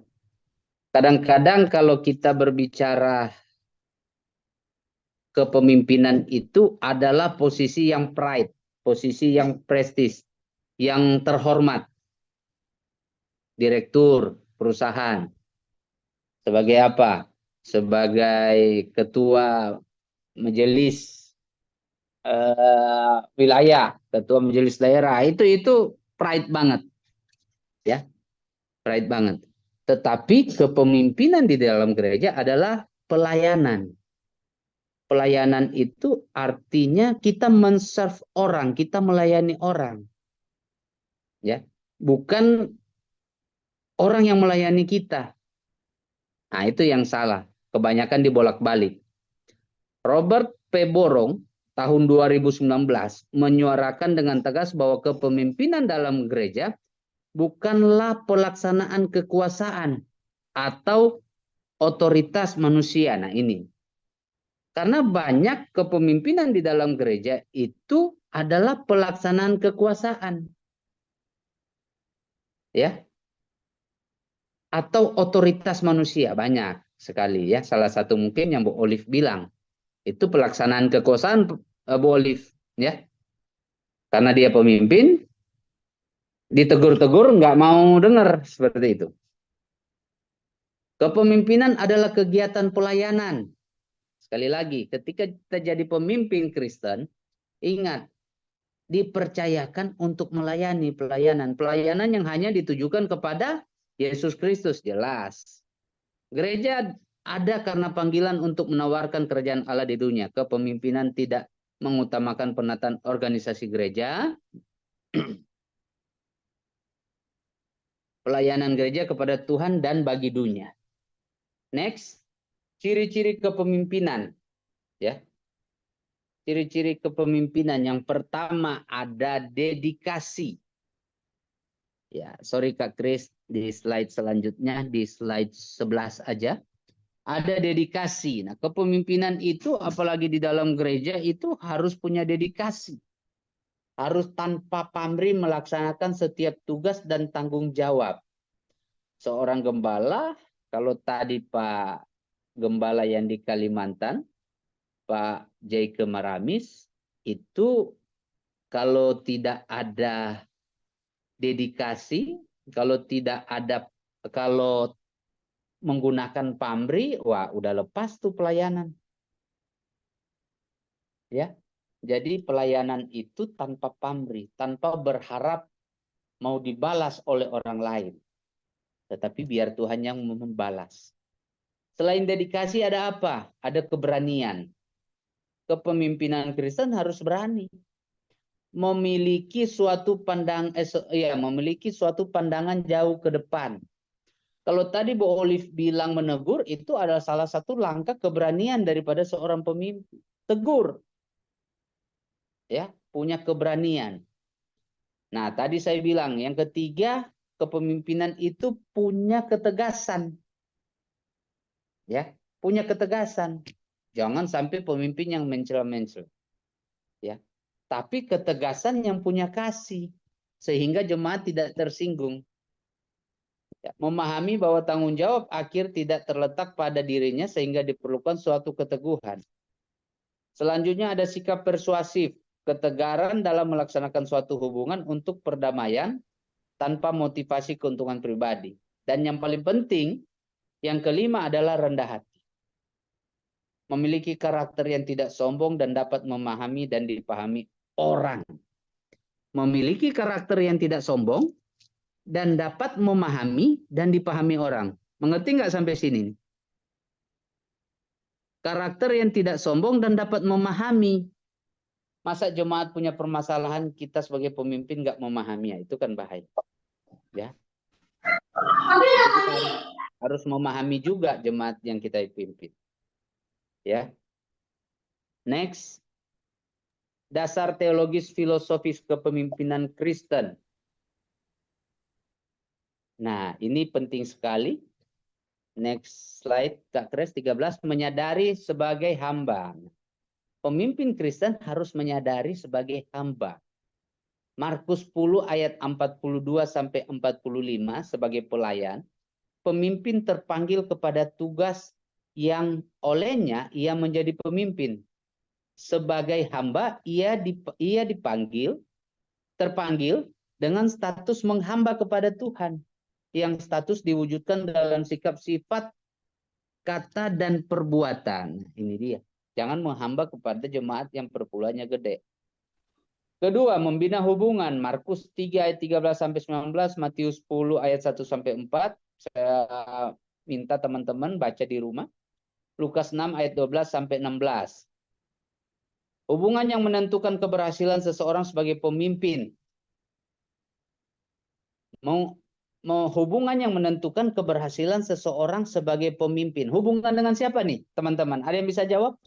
Kadang-kadang kalau kita berbicara kepemimpinan itu adalah posisi yang pride, posisi yang prestis, yang terhormat. Direktur perusahaan. Sebagai apa? Sebagai ketua majelis wilayah, ketua majelis daerah, itu pride banget, ya, pride banget. Tetapi kepemimpinan di dalam gereja adalah pelayanan. Pelayanan itu artinya kita men-serve orang, kita melayani orang, ya, bukan orang yang melayani kita. Nah, itu yang salah. Kebanyakan dibolak-balik. Robert P. Borong tahun 2019 menyuarakan dengan tegas bahwa kepemimpinan dalam gereja bukanlah pelaksanaan kekuasaan atau otoritas manusia. Nah, ini. Karena banyak kepemimpinan di dalam gereja itu adalah pelaksanaan kekuasaan. Ya. Atau otoritas manusia, banyak sekali ya. Salah satu mungkin yang Bu Olive bilang, itu pelaksanaan kekuasaan Bu Olive, ya. Karena dia pemimpin, ditegur-tegur nggak mau dengar, seperti itu. Kepemimpinan adalah kegiatan pelayanan. Sekali lagi, ketika kita jadi pemimpin Kristen, ingat, dipercayakan untuk melayani pelayanan. Pelayanan yang hanya ditujukan kepada Yesus Kristus, jelas. Gereja ada karena panggilan untuk menawarkan kerajaan Allah di dunia. Kepemimpinan tidak mengutamakan penataan organisasi gereja. Pelayanan gereja kepada Tuhan dan bagi dunia. Next, ciri-ciri kepemimpinan. Ya. Ciri-ciri kepemimpinan yang pertama ada dedikasi. Ya, sorry Kak Kris, di slide selanjutnya, di slide 11 aja. Ada dedikasi. Nah, kepemimpinan itu apalagi di dalam gereja itu harus punya dedikasi. Harus tanpa pamrih melaksanakan setiap tugas dan tanggung jawab. Seorang gembala, kalau tadi Pak Gembala yang di Kalimantan, Pak Jaike Maramis, itu kalau tidak ada dedikasi, kalau menggunakan pamrih, wah udah lepas tuh pelayanan. Ya. Jadi pelayanan itu tanpa pamrih, tanpa berharap mau dibalas oleh orang lain. Tetapi biar Tuhan yang membalas. Selain dedikasi ada apa? Ada keberanian. Kepemimpinan Kristen harus berani. Memiliki suatu pandangan jauh ke depan. Kalau tadi Bu Olive bilang menegur, itu adalah salah satu langkah keberanian daripada seorang pemimpin. Tegur. Ya, punya keberanian. Nah, tadi saya bilang yang ketiga, kepemimpinan itu punya ketegasan. Ya, punya ketegasan. Jangan sampai pemimpin yang mencela-mencela. Ya. Tapi ketegasan yang punya kasih sehingga jemaat tidak tersinggung. Ya, memahami bahwa tanggung jawab akhir tidak terletak pada dirinya sehingga diperlukan suatu keteguhan. Selanjutnya ada sikap persuasif, ketegaran dalam melaksanakan suatu hubungan untuk perdamaian tanpa motivasi keuntungan pribadi. Dan yang paling penting, yang kelima adalah rendah hati. Memiliki karakter yang tidak sombong dan dapat memahami dan dipahami orang. Memiliki karakter yang tidak sombong dan dapat memahami dan dipahami orang. Mengerti nggak sampai sini? Karakter yang tidak sombong dan dapat memahami. Masa jemaat punya permasalahan, kita sebagai pemimpin nggak memahami, ya itu kan bahaya. Ya. Kita harus memahami juga jemaat yang kita pimpin. Ya. Next. Dasar teologis filosofis kepemimpinan Kristen. Nah, ini penting sekali. Next slide, Kak Kres 13, menyadari sebagai hamba. Pemimpin Kristen harus menyadari sebagai hamba. Markus 10 ayat 42 sampai 45 sebagai pelayan, pemimpin terpanggil kepada tugas yang olehnya ia menjadi pemimpin. Sebagai hamba ia terpanggil dengan status menghamba kepada Tuhan, yang status diwujudkan dalam sikap, sifat, kata, dan perbuatan. Ini dia. Jangan menghamba kepada jemaat yang perpuluhannya gede. Kedua, membina hubungan. Markus 3 ayat 13 sampai 19, Matius 10 ayat 1 sampai 4. Saya minta teman-teman baca di rumah. Lukas 6 ayat 12 sampai 16. Hubungan yang menentukan keberhasilan seseorang sebagai pemimpin. hubungan yang menentukan keberhasilan seseorang sebagai pemimpin. Hubungan dengan siapa nih, teman-teman? Ada yang bisa jawab?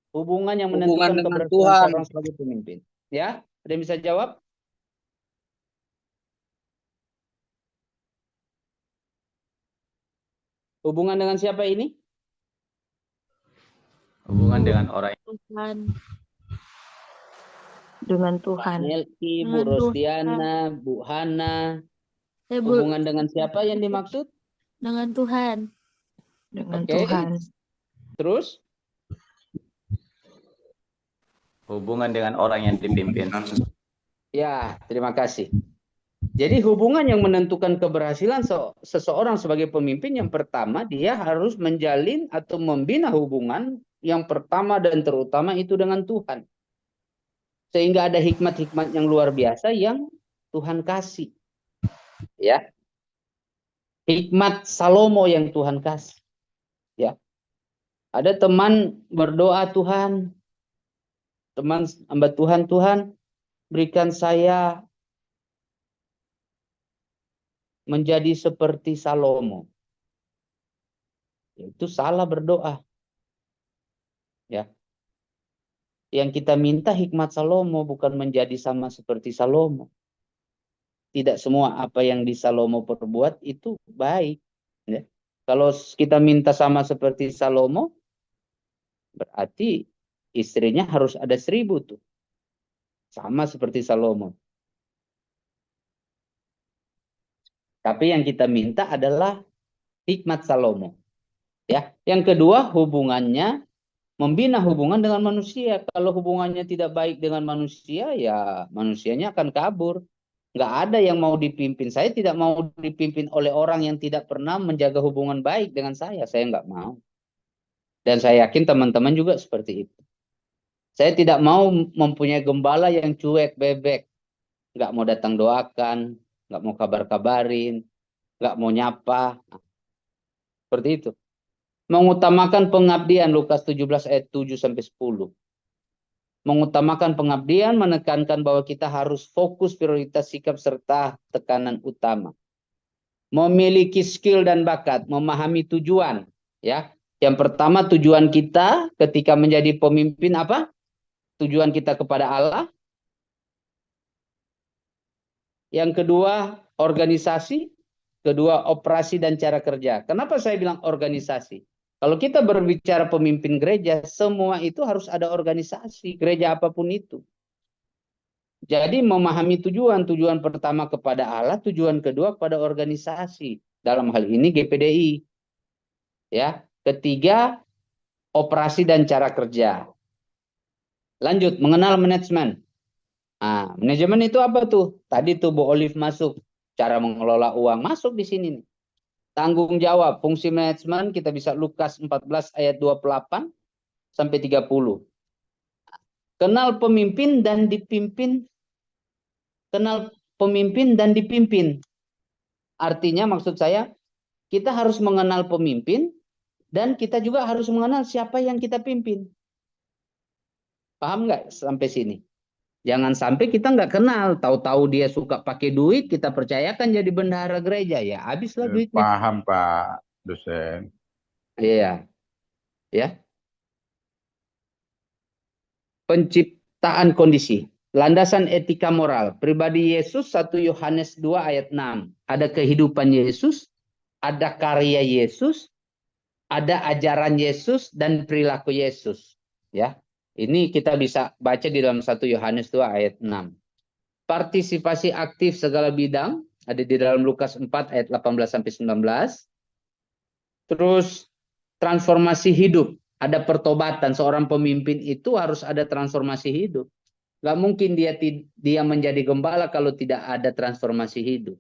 Hubungan yang Hubungan menentukan dengan keberhasilan Tuhan. seseorang sebagai pemimpin. Ya, ada yang bisa jawab? Hubungan dengan siapa ini? Hubungan dengan orang Tuhan. Dengan Tuhan. Nelki, Bu Dengan Tuhan. Rostiana, Bu Hana. Hubungan dengan siapa yang dimaksud? Dengan Tuhan. Dengan Oke. Tuhan. Terus? hubungan dengan orang yang dipimpin. Ya, terima kasih. Jadi hubungan yang menentukan keberhasilan seseorang sebagai pemimpin, yang pertama dia harus menjalin atau membina hubungan yang pertama dan terutama itu dengan Tuhan. Sehingga ada hikmat-hikmat yang luar biasa yang Tuhan kasih. Ya. Hikmat Salomo yang Tuhan kasih. Ya. Ada teman berdoa, Tuhan, teman hamba Tuhan, Tuhan berikan saya menjadi seperti Salomo. Itu salah berdoa. Ya. Yang kita minta hikmat Salomo, bukan menjadi sama seperti Salomo. Tidak semua apa yang di Salomo perbuat itu baik. Ya. Kalau kita minta sama seperti Salomo, berarti istrinya harus ada 1000 tuh. Sama seperti Salomo. Tapi yang kita minta adalah hikmat Salomo. Ya. Yang kedua, hubungannya membina hubungan dengan manusia. Kalau hubungannya tidak baik dengan manusia, ya manusianya akan kabur. Nggak ada yang mau dipimpin. Saya tidak mau dipimpin oleh orang yang tidak pernah menjaga hubungan baik dengan saya. Saya nggak mau. Dan saya yakin teman-teman juga seperti itu. Saya tidak mau mempunyai gembala yang cuek, bebek. Nggak mau datang doakan, nggak mau kabar-kabarin, nggak mau nyapa. Seperti itu. Mengutamakan pengabdian, Lukas 17 ayat 7-10. Mengutamakan pengabdian, menekankan bahwa kita harus fokus prioritas sikap serta tekanan utama. Memiliki skill dan bakat, memahami tujuan. Ya, yang pertama tujuan kita ketika menjadi pemimpin apa? Tujuan kita kepada Allah. Yang kedua organisasi, kedua operasi dan cara kerja. Kenapa saya bilang organisasi? Kalau kita berbicara pemimpin gereja, semua itu harus ada organisasi, gereja apapun itu. Jadi memahami tujuan pertama kepada Allah, tujuan kedua kepada organisasi. Dalam hal ini GPDI. Ya, ketiga operasi dan cara kerja. Lanjut, mengenal manajemen. Nah, manajemen itu apa tuh? Tadi tuh Bu Olive masuk, cara mengelola uang masuk di sini nih. Tanggung jawab, fungsi manajemen kita bisa Lukas 14 ayat 28 sampai 30. Kenal pemimpin dan dipimpin. Kenal pemimpin dan dipimpin. Artinya maksud saya, kita harus mengenal pemimpin dan kita juga harus mengenal siapa yang kita pimpin. Paham nggak sampai sini? Jangan sampai kita nggak kenal, tahu-tahu dia suka pakai duit, kita percayakan jadi bendahara gereja, ya habislah duitnya. Paham Pak dosen. Iya, ya. Penciptaan kondisi, landasan etika moral, pribadi Yesus 1 Yohanes 2 ayat 6. Ada kehidupan Yesus, ada karya Yesus, ada ajaran Yesus dan perilaku Yesus. Ya. Ini kita bisa baca di dalam 1 Yohanes 2 ayat 6. Partisipasi aktif segala bidang ada di dalam Lukas 4 ayat 18-19. Terus transformasi hidup, ada pertobatan. Seorang pemimpin itu harus ada transformasi hidup. Gak mungkin dia menjadi gembala kalau tidak ada transformasi hidup.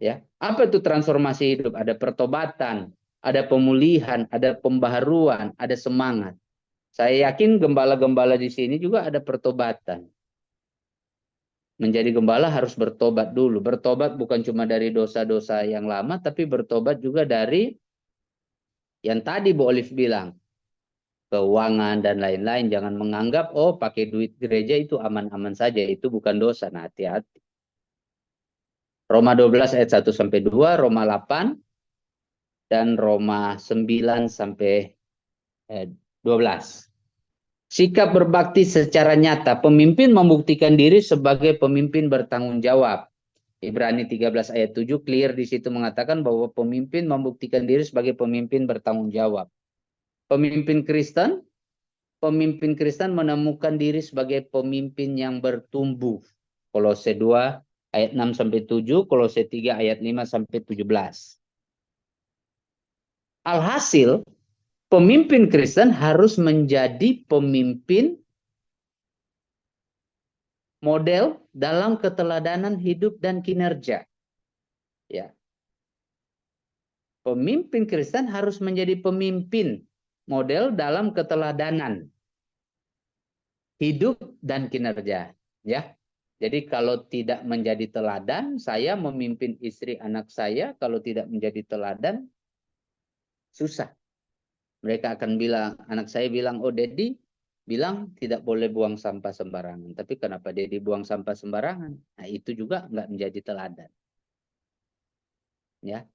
Ya, apa itu transformasi hidup? Ada pertobatan, ada pemulihan, ada pembaharuan, ada semangat. Saya yakin gembala-gembala di sini juga ada pertobatan. Menjadi gembala harus bertobat dulu. Bertobat bukan cuma dari dosa-dosa yang lama, tapi bertobat juga dari yang tadi Bu Olive bilang. keuangan dan lain-lain. Jangan menganggap oh pakai duit gereja itu aman-aman saja, itu bukan dosa. Nah, hati-hati. Roma 12 ayat 1 sampai 2, Roma 8 dan Roma 9 sampai 12. Sikap berbakti secara nyata. Pemimpin membuktikan diri sebagai pemimpin bertanggung jawab. Ibrani 13 ayat 7 clear di situ mengatakan bahwa pemimpin membuktikan diri sebagai pemimpin bertanggung jawab. Pemimpin Kristen menemukan diri sebagai pemimpin yang bertumbuh. Kolose 2 ayat 6 sampai 7, Kolose 3 ayat 5 sampai 17. Alhasil, pemimpin Kristen harus menjadi pemimpin model dalam keteladanan hidup dan kinerja. Ya. Pemimpin Kristen harus menjadi pemimpin model dalam keteladanan hidup dan kinerja. Ya. Jadi kalau tidak menjadi teladan, saya memimpin istri anak saya, kalau tidak menjadi teladan, susah. Mereka akan bilang, anak saya bilang, oh Dedi bilang tidak boleh buang sampah sembarangan. Tapi kenapa Dedi buang sampah sembarangan? Nah itu juga nggak menjadi teladan. Ya,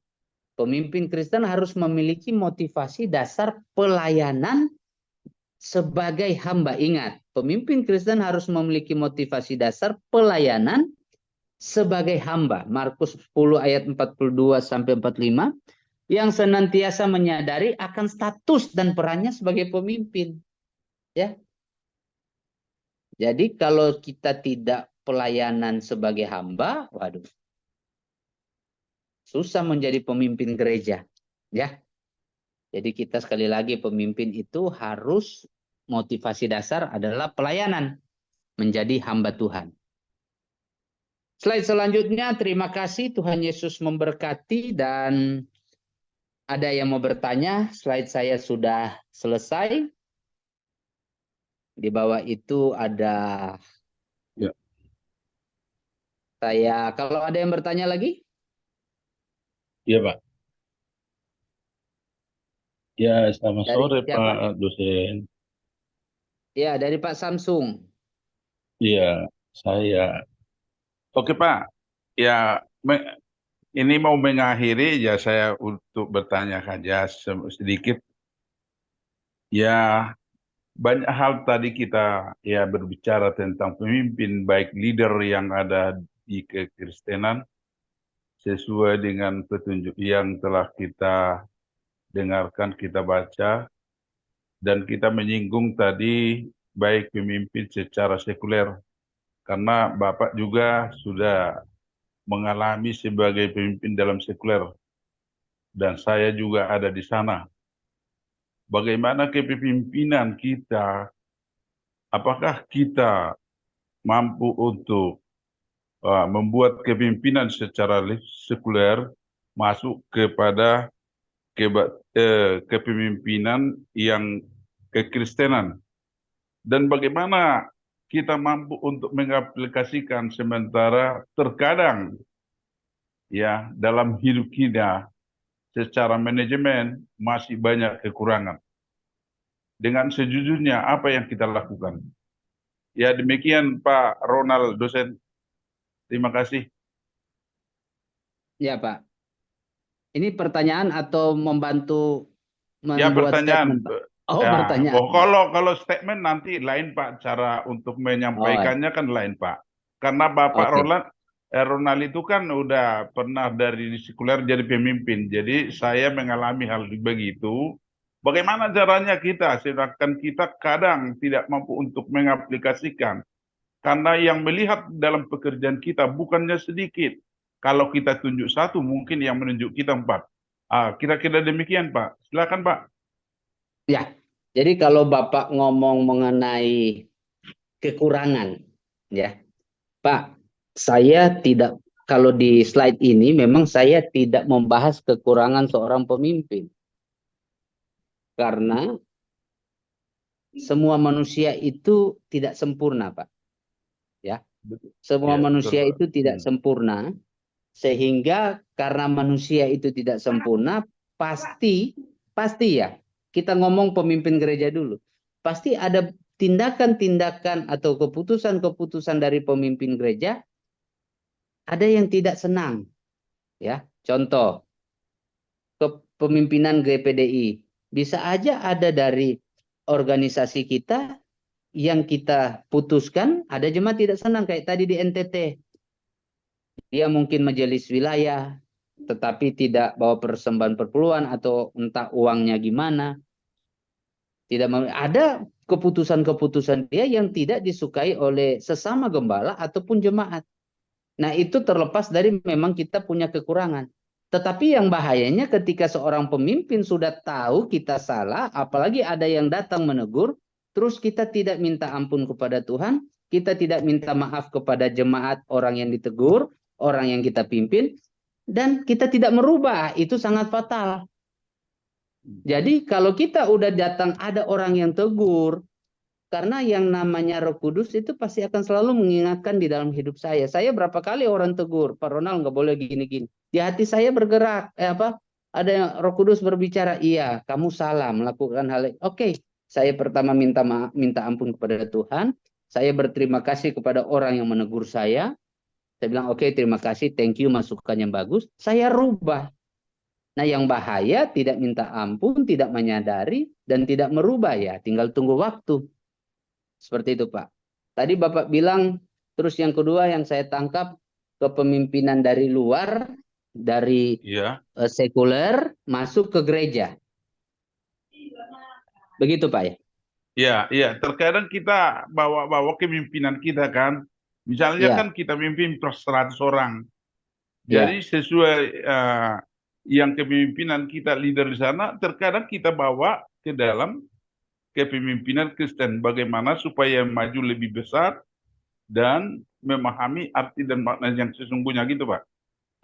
pemimpin Kristen harus memiliki motivasi dasar pelayanan sebagai hamba. Ingat, pemimpin Kristen harus memiliki motivasi dasar pelayanan sebagai hamba. Markus 10 ayat 42 sampai 45. Yang senantiasa menyadari akan status dan perannya sebagai pemimpin. Ya. Jadi kalau kita tidak pelayanan sebagai hamba, waduh. Susah menjadi pemimpin gereja. Ya. Jadi kita sekali lagi pemimpin itu harus motivasi dasar adalah pelayanan. Menjadi hamba Tuhan. Slide selanjutnya, terima kasih Tuhan Yesus memberkati dan ada yang mau bertanya, slide saya sudah selesai. Di bawah itu ada Ya. saya, kalau ada yang bertanya lagi? Iya, Pak. Ya, selamat Dari sore, siapa? Pak dosen. Ya, dari Pak Samsung. Iya, saya. Oke, Pak. Ya, ini mau mengakhiri ya saya untuk bertanya saja sedikit. Ya, banyak hal tadi kita ya berbicara tentang pemimpin, baik leader yang ada di kekristenan, sesuai dengan petunjuk yang telah kita dengarkan, kita baca, dan kita menyinggung tadi baik pemimpin secara sekuler, karena Bapak juga sudah mengalami sebagai pemimpin dalam sekuler, dan saya juga ada di sana. Bagaimana kepemimpinan kita, apakah kita mampu untuk membuat kepemimpinan secara sekuler masuk kepada kepemimpinan yang kekristenan, dan bagaimana kita mampu untuk mengaplikasikan sementara terkadang ya dalam hidup kita secara manajemen masih banyak kekurangan. Dengan sejujurnya apa yang kita lakukan? Ya demikian Pak Ronald dosen. Terima kasih. Ya Pak. Ini pertanyaan atau membantu Ya membuat pertanyaan. statement Pak? Oh Ya, pertanyaan. kalau statement nanti lain Pak, cara untuk menyampaikannya kan lain Pak. Karena Bapak Oke. Ronald itu kan udah pernah dari sekuler jadi pemimpin. Jadi saya mengalami hal begitu. Bagaimana caranya kita, sedangkan kita kadang tidak mampu untuk mengaplikasikan. Karena yang melihat dalam pekerjaan kita bukannya sedikit. Kalau kita tunjuk satu, mungkin yang menunjuk kita 4. Kira-kira demikian Pak. Silakan Pak. Ya, jadi kalau Bapak ngomong mengenai kekurangan, ya, Pak, saya tidak, kalau di slide ini memang saya tidak membahas kekurangan seorang pemimpin. Karena semua manusia itu tidak sempurna, Pak. Ya, semua Ya, manusia betul, Pak. itu tidak sempurna, sehingga karena manusia itu tidak sempurna, pasti ya, kita ngomong pemimpin gereja dulu. Pasti ada tindakan-tindakan atau keputusan-keputusan dari pemimpin gereja, ada yang tidak senang. Ya, contoh, kepemimpinan GPDI. Bisa aja ada dari organisasi kita yang kita putuskan, ada jemaat tidak senang. Kayak tadi di NTT. Dia mungkin majelis wilayah, tetapi tidak bawa persembahan perpuluhan atau entah uangnya gimana. Ada keputusan-keputusan dia yang tidak disukai oleh sesama gembala ataupun jemaat. Nah, itu terlepas dari memang kita punya kekurangan. Tetapi yang bahayanya ketika seorang pemimpin sudah tahu kita salah, apalagi ada yang datang menegur, terus kita tidak minta ampun kepada Tuhan, kita tidak minta maaf kepada jemaat orang yang ditegur, orang yang kita pimpin, dan kita tidak merubah, itu sangat fatal. Jadi kalau kita udah datang ada orang yang tegur, karena yang namanya Roh Kudus itu pasti akan selalu mengingatkan di dalam hidup saya. Saya berapa kali orang tegur, Pak Ronald nggak boleh gini-gini. Di hati saya bergerak, ada yang Roh Kudus berbicara, iya, kamu salah melakukan hal itu. Oke, saya pertama minta ampun kepada Tuhan. Saya berterima kasih kepada orang yang menegur saya. Saya bilang, oke, terima kasih, thank you, masukan yang bagus. Saya rubah. Nah, yang bahaya tidak minta ampun, tidak menyadari, dan tidak merubah ya. Tinggal tunggu waktu. Seperti itu, Pak. Tadi Bapak bilang, terus yang kedua yang saya tangkap, kepemimpinan dari luar, dari sekuler, masuk ke gereja. Begitu, Pak ya? Iya, iya. Terkadang kita bawa-bawa kepemimpinan kita kan. Misalnya Ya. kan kita mimpin 100 orang. Ya. Jadi sesuai yang kepemimpinan kita leader di sana, terkadang kita bawa ke dalam kepemimpinan Kristen. Bagaimana supaya maju lebih besar dan memahami arti dan makna yang sesungguhnya gitu, Pak.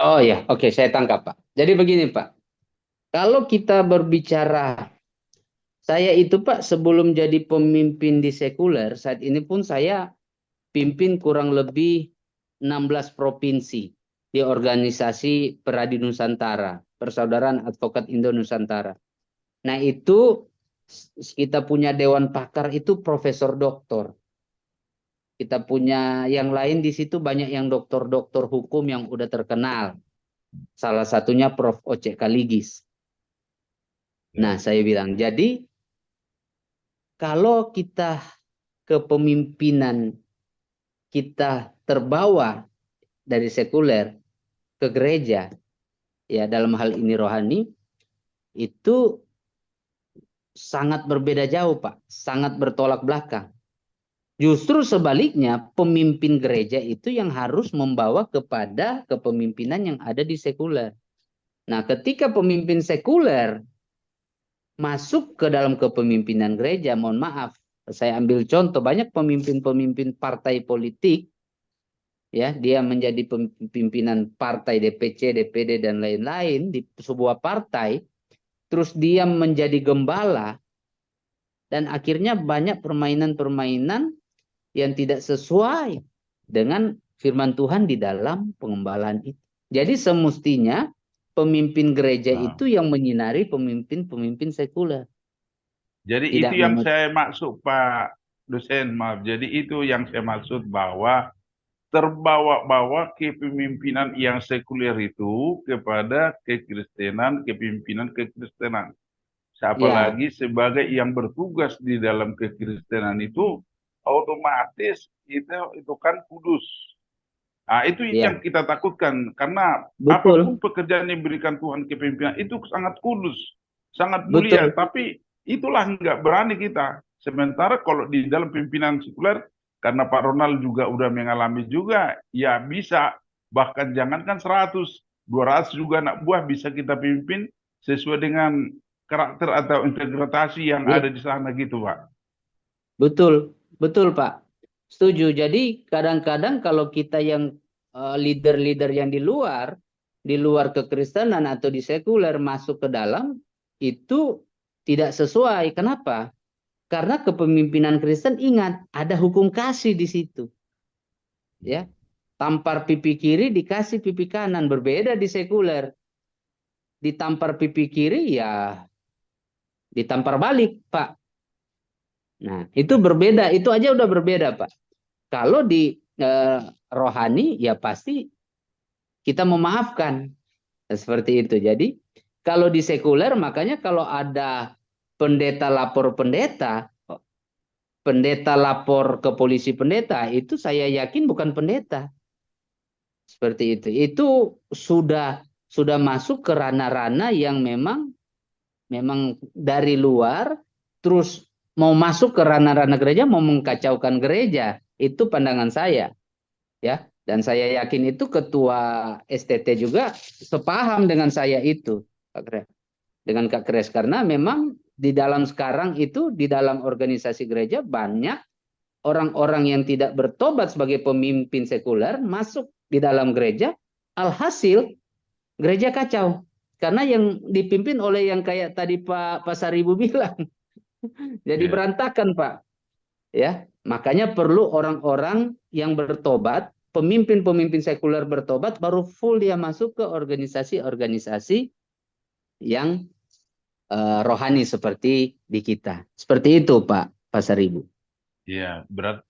Oh ya, oke, saya tangkap, Pak. Jadi begini, Pak. Kalau kita berbicara, saya itu, Pak, sebelum jadi pemimpin di sekuler, saat ini pun saya pimpin kurang lebih 16 provinsi di organisasi Peradi Nusantara, Persaudaraan Advokat Indo Nusantara. Nah, itu kita punya dewan pakar itu profesor doktor. Kita punya yang lain di situ banyak yang doktor-doktor hukum yang udah terkenal. Salah satunya Prof. Oce Kaligis. Nah, saya bilang, jadi kalau kita kepemimpinan kita terbawa dari sekuler ke gereja, ya dalam hal ini rohani, itu sangat berbeda jauh, Pak. Sangat bertolak belakang. Justru sebaliknya, pemimpin gereja itu yang harus membawa kepada kepemimpinan yang ada di sekuler. Nah, ketika pemimpin sekuler masuk ke dalam kepemimpinan gereja, mohon maaf, saya ambil contoh, banyak pemimpin-pemimpin partai politik, ya, dia menjadi pimpinan partai DPC, DPD, dan lain-lain di sebuah partai, terus dia menjadi gembala, dan akhirnya banyak permainan-permainan yang tidak sesuai dengan firman Tuhan di dalam pengembalaan itu. Jadi semestinya pemimpin gereja itu yang menyinari pemimpin-pemimpin sekuler. Jadi Tidak itu yang saya maksud, Pak dosen, maaf. Jadi itu yang saya maksud bahwa terbawa-bawa kepemimpinan yang sekuler itu kepada kekristenan, kepemimpinan kekristenan. Apalagi sebagai yang bertugas di dalam kekristenan itu otomatis itu kan kudus. Nah, itu yang kita takutkan karena apapun pekerjaan yang diberikan Tuhan kepemimpinan itu sangat kudus, sangat mulia. Tapi itulah nggak berani kita. Sementara kalau di dalam pimpinan sekuler, karena Pak Ronald juga udah mengalami juga, ya bisa bahkan jangankan 100, 200 juga anak buah bisa kita pimpin sesuai dengan karakter atau integritas yang ada di sana gitu, Pak. Betul, betul, Pak. Setuju. Jadi kadang-kadang kalau kita yang leader-leader yang di luar kekristenan atau di sekuler masuk ke dalam, itu tidak sesuai. Kenapa? Karena kepemimpinan Kristen, ingat, ada hukum kasih di situ. Ya, tampar pipi kiri dikasih pipi kanan, berbeda di sekuler. Ditampar pipi kiri ya ditampar balik, Pak. Nah, itu berbeda, itu aja udah berbeda, Pak. Kalau di rohani, ya pasti kita memaafkan. Seperti itu. Jadi, kalau di sekuler, makanya kalau ada pendeta lapor pendeta, pendeta lapor ke polisi pendeta, itu saya yakin bukan pendeta. Seperti itu. Itu sudah masuk ke ranah-ranah yang memang dari luar, terus mau masuk ke ranah-ranah gereja, mau mengkacaukan gereja. Itu pandangan saya, ya. Dan saya yakin itu ketua STT juga sepaham dengan saya itu, Kak Kres. Dengan Kak Kres, karena memang di dalam sekarang itu, di dalam organisasi gereja banyak orang-orang yang tidak bertobat sebagai pemimpin sekuler masuk di dalam gereja, alhasil gereja kacau. Karena yang dipimpin oleh yang kayak tadi Pak Pasaribu bilang. Jadi berantakan, Pak. Ya, makanya perlu orang-orang yang bertobat, pemimpin-pemimpin sekuler bertobat, baru full dia masuk ke organisasi-organisasi yang rohani seperti di kita. Seperti itu, Pak Pasaribu. Ya,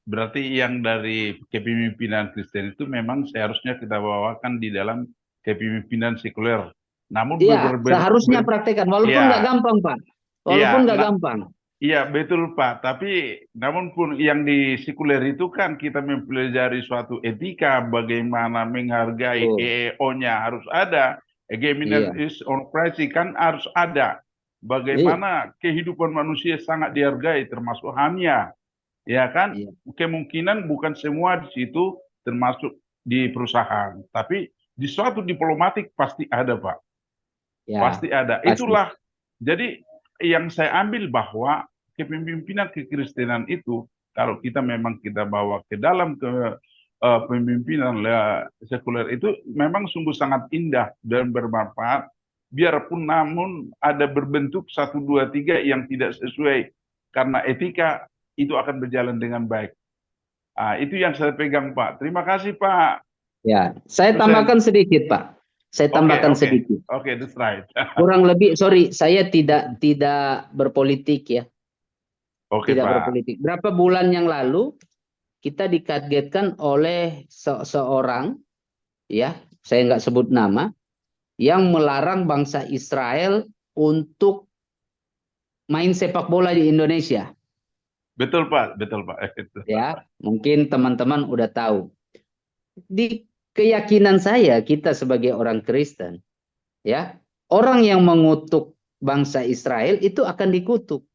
berarti yang dari kepemimpinan Kristen itu memang seharusnya kita bawakan di dalam kepemimpinan sekuler. Namun Iya, seharusnya praktekkan, walaupun nggak gampang, Pak. Walaupun nggak gampang. Iya, betul Pak. Tapi namun pun yang di sekuler itu kan kita mempelajari suatu etika, bagaimana menghargai EEO-nya harus ada, Egeminus Operasi kan harus ada. Bagaimana kehidupan manusia sangat dihargai, termasuk HAM-nya. Ya kan? Kemungkinan bukan semua di situ termasuk di perusahaan, tapi di suatu diplomatik pasti ada, Pak. Pasti ada. Itulah. Jadi yang saya ambil bahwa kepemimpinan kekristenan itu kalau kita memang kita bawa ke dalam pemimpinan sekuler itu memang sungguh sangat indah dan bermanfaat, biarpun namun ada berbentuk 1, 2, 3 yang tidak sesuai, karena etika itu akan berjalan dengan baik. Itu yang saya pegang, Pak. Terima kasih, Pak. Ya, saya tambahkan sedikit, Pak. Saya tambahkan sedikit. Oke, that's right. Kurang lebih, sorry, saya tidak berpolitik ya. Tidak Pak. berpolitik. Berapa bulan yang lalu kita dikagetkan oleh seorang, ya, saya nggak sebut nama, yang melarang bangsa Israel untuk main sepak bola di Indonesia. Betul, Pak. Betul, Pak. Ya, mungkin teman-teman udah tahu. Di keyakinan saya, kita sebagai orang Kristen, ya, orang yang mengutuk bangsa Israel itu akan dikutuk.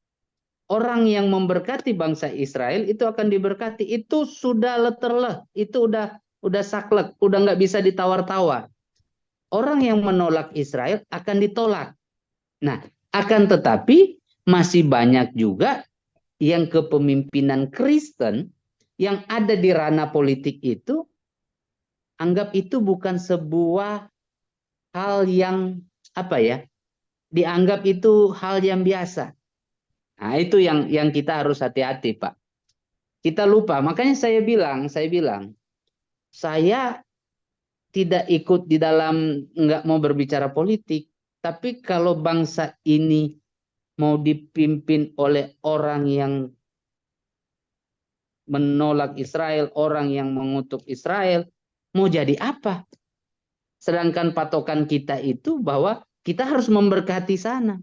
Orang yang memberkati bangsa Israel itu akan diberkati. Itu sudah letterleh, itu udah saklek, udah nggak bisa ditawar-tawar. Orang yang menolak Israel akan ditolak. Nah, akan tetapi masih banyak juga yang kepemimpinan Kristen yang ada di ranah politik itu anggap itu bukan sebuah hal yang dianggap itu hal yang biasa. Nah, itu yang kita harus hati-hati, Pak. Kita lupa, makanya saya bilang saya tidak ikut di dalam, nggak mau berbicara politik, tapi kalau bangsa ini mau dipimpin oleh orang yang menolak Israel, orang yang mengutuk Israel, mau jadi apa? Sedangkan patokan kita itu bahwa kita harus memberkati sana.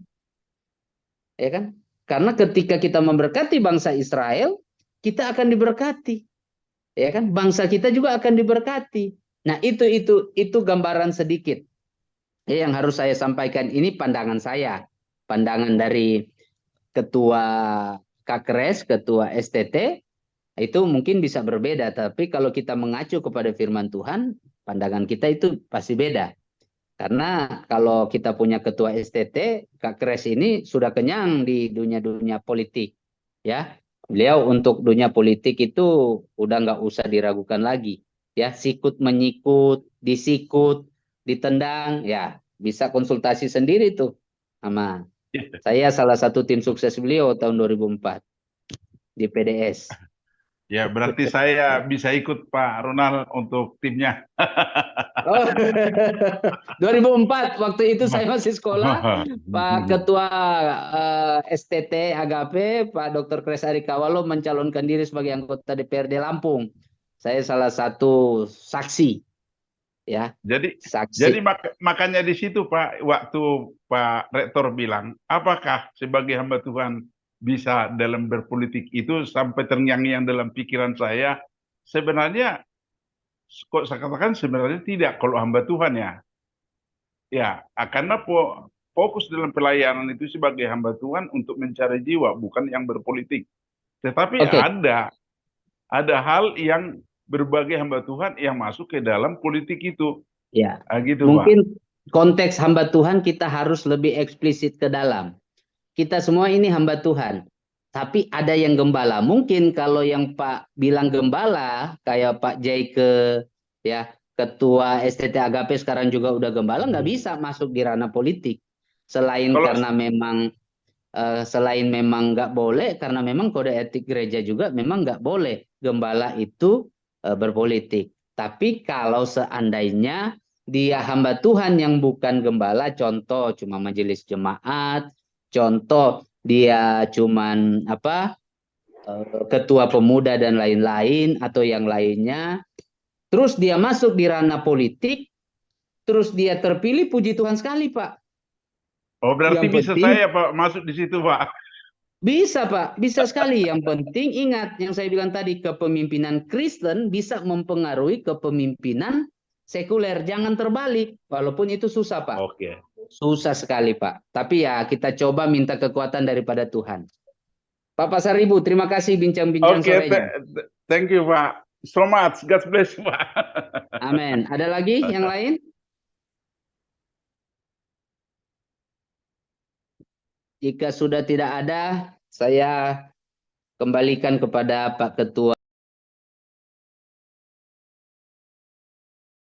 Ya kan? Karena ketika kita memberkati bangsa Israel, kita akan diberkati. Ya kan? Bangsa kita juga akan diberkati. Nah, itu gambaran sedikit. Ya, yang harus saya sampaikan ini pandangan saya. Pandangan dari ketua Kakres, ketua STT, itu mungkin bisa berbeda, tapi kalau kita mengacu kepada firman Tuhan, pandangan kita itu pasti beda. Karena kalau kita punya ketua STT, Kak Kres ini sudah kenyang di dunia politik, ya. Beliau untuk dunia politik itu udah nggak usah diragukan lagi, ya. Sikut menyikut, disikut, ditendang, ya bisa konsultasi sendiri tuh sama saya, salah satu tim sukses beliau tahun 2004 di PDS. Ya, berarti saya bisa ikut Pak Ronald untuk timnya. Oh, 2004 waktu itu saya masih sekolah. Pak Ketua STT Agape, Pak Dr. Kresari Kawalo mencalonkan diri sebagai anggota DPRD Lampung. Saya salah satu saksi, ya, Jadi saksi. makanya di situ Pak, waktu Pak Rektor bilang, apakah sebagai hamba Tuhan bisa dalam berpolitik itu, sampai terngiang-ngiang dalam pikiran saya, sebenarnya kok saya katakan sebenarnya tidak kalau hamba Tuhan ya. Ya, karena fokus dalam pelayanan itu sebagai hamba Tuhan untuk mencari jiwa, bukan yang berpolitik. Tetapi Oke. ada hal yang berbagai hamba Tuhan yang masuk ke dalam politik itu. Ya, Gitu, Pak. mungkin konteks hamba Tuhan kita harus lebih eksplisit ke dalam. Kita semua ini hamba Tuhan. Tapi ada yang gembala. Mungkin kalau yang Pak bilang gembala, kayak Pak Jaike, ya, Ketua STT Agape sekarang juga udah gembala, nggak bisa masuk di ranah politik. Selain memang nggak boleh, karena memang kode etik gereja juga memang nggak boleh gembala itu berpolitik. Tapi kalau seandainya dia hamba Tuhan yang bukan gembala, contoh cuma majelis jemaat, contoh dia cuman ketua pemuda dan lain-lain atau yang lainnya, terus dia masuk di ranah politik, terus dia terpilih, puji Tuhan sekali, Pak. Oh, berarti Yang bisa penting, saya Pak masuk di situ, Pak. bisa, Pak, bisa sekali. Yang penting ingat yang saya bilang tadi, kepemimpinan Kristen bisa mempengaruhi kepemimpinan sekuler. Jangan terbalik, walaupun itu susah, Pak. Oke. Susah sekali, Pak. Tapi ya kita coba minta kekuatan daripada Tuhan. Pak Pasaribu, terima kasih bincang-bincang sorenya. Thank you, Pak. So much. God bless, Pak. Amin. Ada lagi yang lain? Jika sudah tidak ada, saya kembalikan kepada Pak Ketua